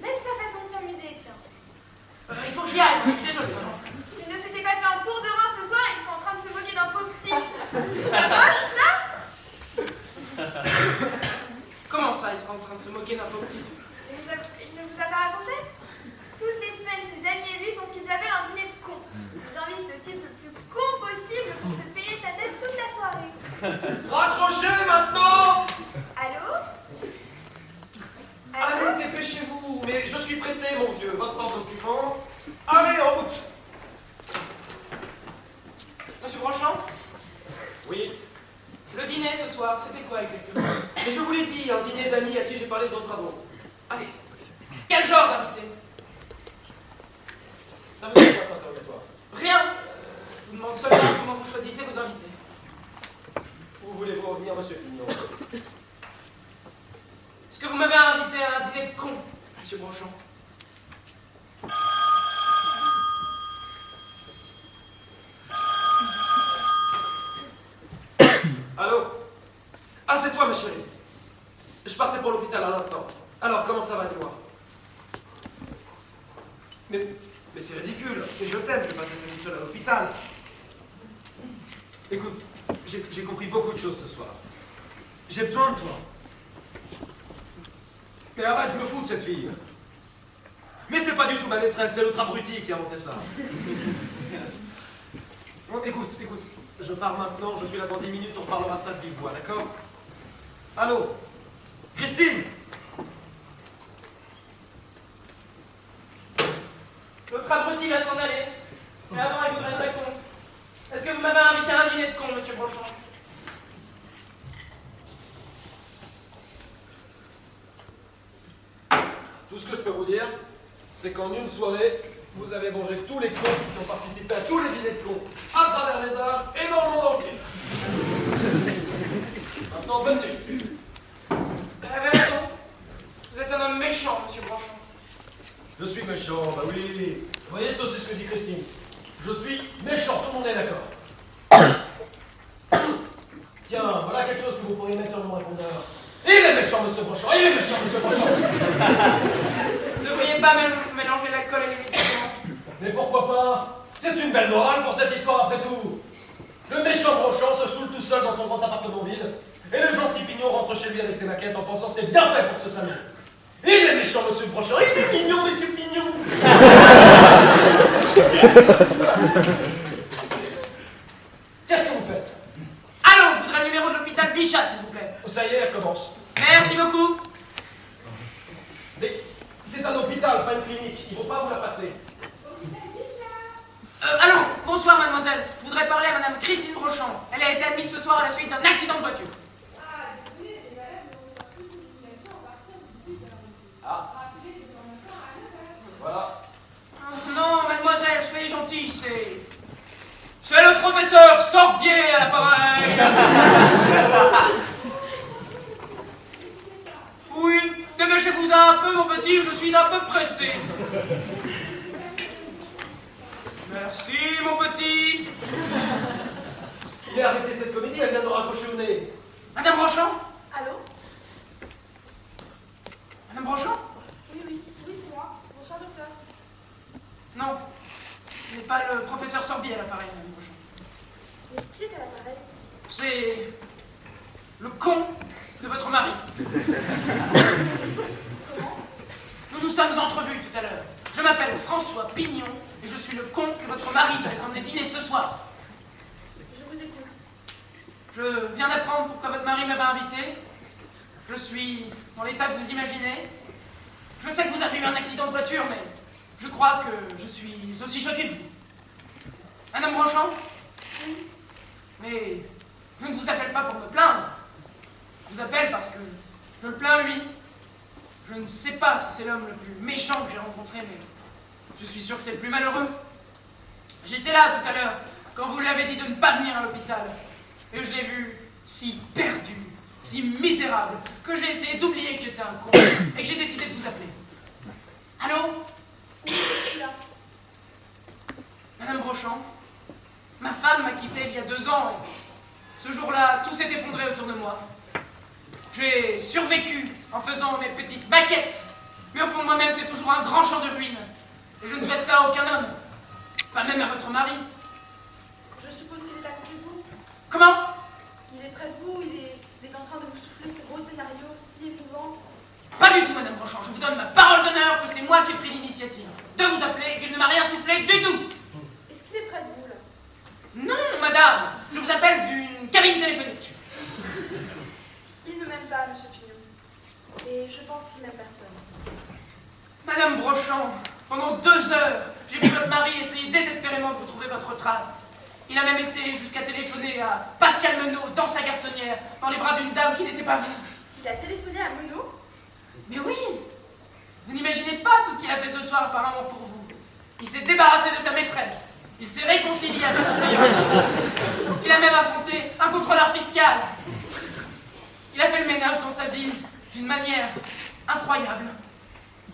Même sa façon de s'amuser, tiens. Il faut que j'y aille, je suis désolée. S'il ne s'était pas fait un tour de rein ce soir, il serait en train de se moquer d'un pauvre petit. C'est pas moche, ça? Comment ça, il sera en train de se moquer d'un pauvre type? Il ne vous a pas raconté? Toutes les semaines, ses amis et lui font ce qu'ils appellent un dîner de cons. Ils invitent le type le plus con possible pour se payer sa tête toute la soirée. Raccrochez maintenant! Allô? Allez, Allô? dépêchez-vous, mais je suis pressé, mon vieux. Votre porte-document. Allez, en route! Monsieur Brochant, Oui. le dîner ce soir, c'était quoi exactement? Mais je vous l'ai dit, un dîner d'amis à qui j'ai parlé de vos travaux. Allez. Quel genre d'invité? Ça vous dit quoi, cet interrogatoire? Rien. Je vous demande seulement comment vous choisissez vos invités. Où voulez-vous revenir, monsieur Pignon? Est-ce que vous m'avez invité à un dîner de cons, monsieur Brochant? Allô? Ah, c'est toi, ma chérie. Je partais pour l'hôpital à l'instant. Alors, comment ça va, dis-moi? Mais c'est ridicule. Mais je t'aime, je vais pas te laisser toute seule à l'hôpital. Écoute, j'ai compris beaucoup de choses ce soir. J'ai besoin de toi. Mais arrête, je me fous de cette fille. Mais c'est pas du tout ma maîtresse, c'est l'autre abruti qui a inventé ça. Bon, écoute, je pars maintenant, je suis là dans 10 minutes, on reparlera de ça de vive voix, d'accord? Allô? Christine? L'autre abruti va s'en aller. Mais avant, il voudrait une réponse. Est-ce que vous m'avez invité à un dîner de cons, monsieur Brochant? Tout ce que je peux vous dire, c'est qu'en une soirée, vous avez mangé tous les cons qui ont participé à tous les dîners de cons, à travers les âges et dans le monde entier. Maintenant, bonne nuit. Vous avez raison. Vous êtes un homme méchant, monsieur Brochant. Je suis méchant, bah oui. Vous voyez, c'est aussi ce que dit Christine. Je suis méchant, tout le monde est d'accord. Tiens, voilà quelque chose que vous pourriez mettre sur mon répondeur. Il est méchant, monsieur Brochant, il est méchant, monsieur Brochant. Vous ne devriez pas mélanger l'alcool et les médicaments. Mais pourquoi pas? C'est une belle morale pour cette histoire après tout. Le méchant Brochant se saoule tout seul dans son grand appartement vide, et le gentil Pignon rentre chez lui avec ses maquettes en pensant c'est bien fait pour se s'amuser. Il est méchant, monsieur Brochant, il est mignon, monsieur Pignon. Qu'est-ce que vous faites? Allons, je voudrais le numéro de l'hôpital Bichat, s'il vous plaît. Ça y est, elle commence. Merci beaucoup. Mais c'est un hôpital, pas une clinique. Il ne faut pas vous la passer. Allons, bonsoir, mademoiselle. Je voudrais parler à madame Christine Brochant. Elle a été admise ce soir à la suite d'un accident de voiture. Ah. Voilà. Non, mademoiselle, soyez gentille, c'est le professeur Sorbier à l'appareil. Oui, dépêchez-vous un peu, mon petit, je suis un peu pressé. Merci, mon petit. Mais arrêtez cette comédie, elle vient de raccrocher au nez. Madame Brochant? Allô? Madame Brochant? Oui, c'est moi. Bonsoir, docteur. Non, ce n'est pas le professeur Sorbier à l'appareil, madame Brochant. Mais qui est à l'appareil? C'est le con de votre mari. Nous nous sommes entrevus tout à l'heure. Je m'appelle François Pignon et je suis le con que votre mari va emmener dîner ce soir. Je vous écoute. Je viens d'apprendre pourquoi votre mari m'avait invité. Je suis dans l'état que vous imaginez. Je sais que vous avez eu un accident de voiture, mais je crois que je suis aussi choqué que vous. Madame Brochant? Oui. Mais je ne vous appelle pas pour me plaindre. Je vous appelle parce que je le plains lui. Je ne sais pas si c'est l'homme le plus méchant que j'ai rencontré, mais je suis sûr que c'est le plus malheureux. J'étais là tout à l'heure, quand vous lui avez dit de ne pas venir à l'hôpital. Et je l'ai vu si perdu, si misérable, que j'ai essayé d'oublier que j'étais un con, et que j'ai décidé de vous appeler. maquette. Mais au fond de moi-même, c'est toujours un grand champ de ruines. Et je ne souhaite ça à aucun homme. Pas même à votre mari. Je suppose qu'il est à côté de vous. Comment? Il est près de vous, il est en train de vous souffler ces gros scénarios si émouvants. Pas du tout, Madame Brochant. Je vous donne ma parole d'honneur que c'est moi qui ai pris l'initiative de vous appeler et qu'il ne m'a rien soufflé du tout. Est-ce qu'il est près de vous, là? Non, Madame. Je vous appelle d'une cabine téléphonique. Il ne m'aime pas, Monsieur Pignon. Et je pense qu'il n'aime personne. Madame Brochant, pendant 2 heures, j'ai vu votre mari essayer désespérément de retrouver votre trace. Il a même été jusqu'à téléphoner à Pascal Menot dans sa garçonnière, dans les bras d'une dame qui n'était pas vous. Il a téléphoné à Menot? Mais oui! Vous n'imaginez pas tout ce qu'il a fait ce soir par amour pour vous. Il s'est débarrassé de sa maîtresse. Il s'est réconcilié avec son mari. Il a même affronté un contrôleur fiscal. Il a fait le ménage dans sa vie d'une manière incroyable.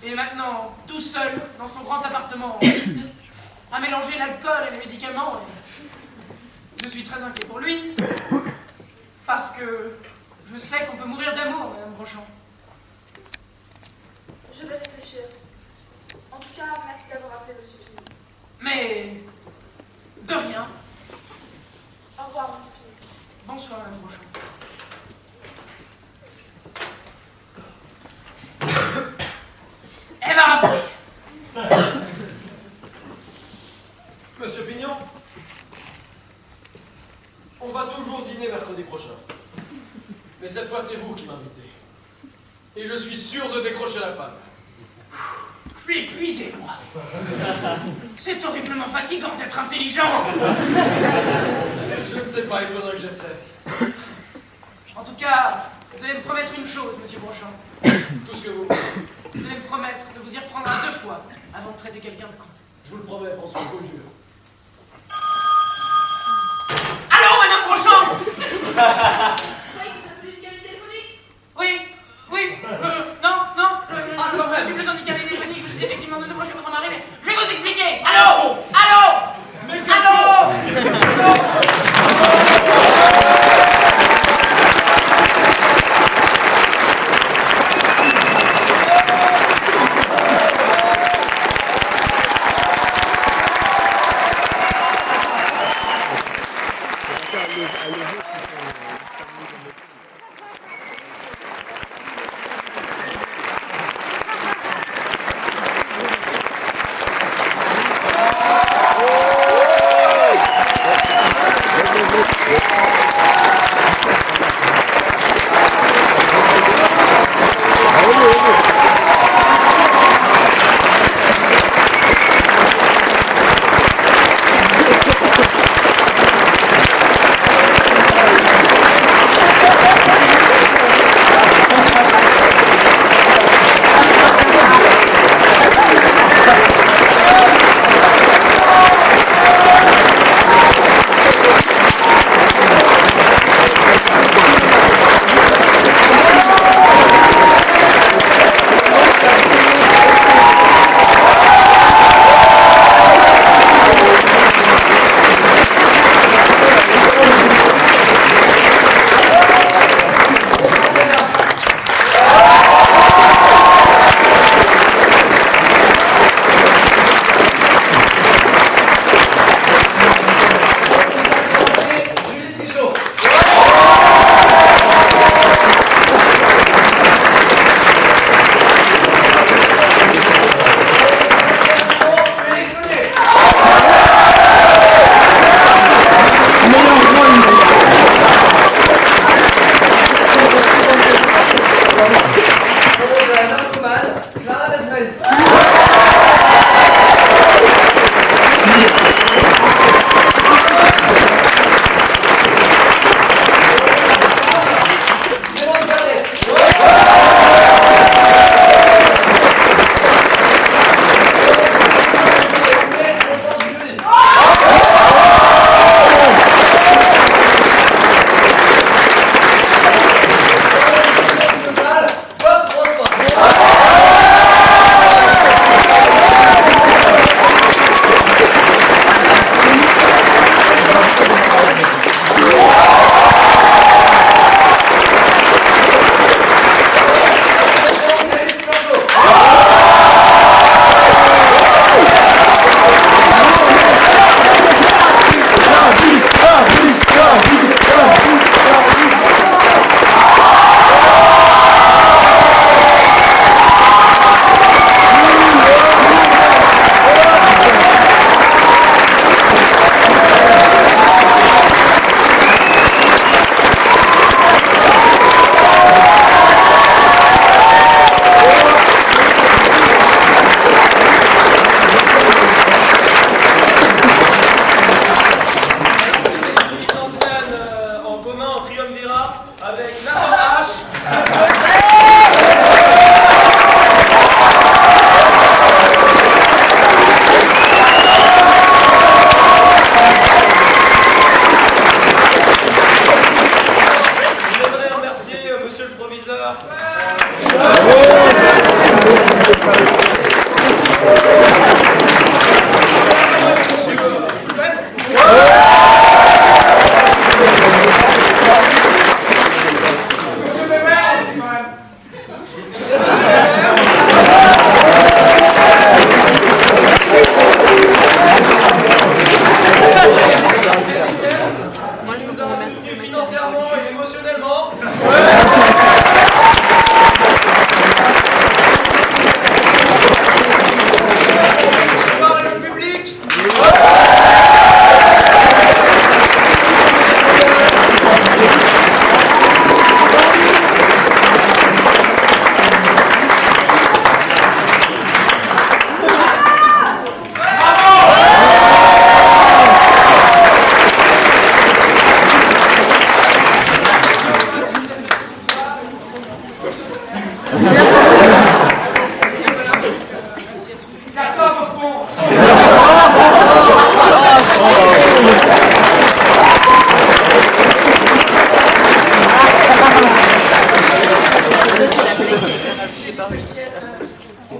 Et maintenant, tout seul, dans son grand appartement vide, à mélanger l'alcool et les médicaments. Et je suis très inquiet pour lui. Parce que je sais qu'on peut mourir d'amour, Madame Brochant. Je vais réfléchir. En tout cas, merci d'avoir appelé Monsieur Pignon. Mais de rien. Au revoir, Monsieur Pignon. Bonsoir, Madame Brochant. Elle va rappeler. Monsieur Pignon, on va toujours dîner mercredi prochain. Mais cette fois, c'est vous qui m'invitez. Et je suis sûr de décrocher la panne. Je suis épuisé, moi. C'est horriblement fatigant d'être intelligent. Je ne sais pas, il faudrait que j'essaie. En tout cas, vous allez me promettre une chose, Monsieur Brochant. Tout ce que vous... Vous allez me promettre de vous y reprendre à 2 fois avant de traiter quelqu'un de con. Je vous le promets, François, je vous le jure. Allô, Madame Brochant? Vous croyez que vous appelez une cabine téléphonique? Oui, non, je suis plus dans une cabine téléphonique, je suis effectivement de débrancher votre mari, mais je vais vous expliquer. Allô?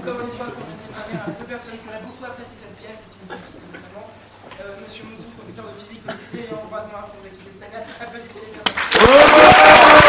Encore une fois, pour laisser parler à deux personnes qui auraient beaucoup apprécié cette pièce et qui nous ont quitté récemment. Monsieur Moutou, professeur de physique au lycée, et Ambroise Noir, qui nous a quitté cette année. Applaudissez les gens.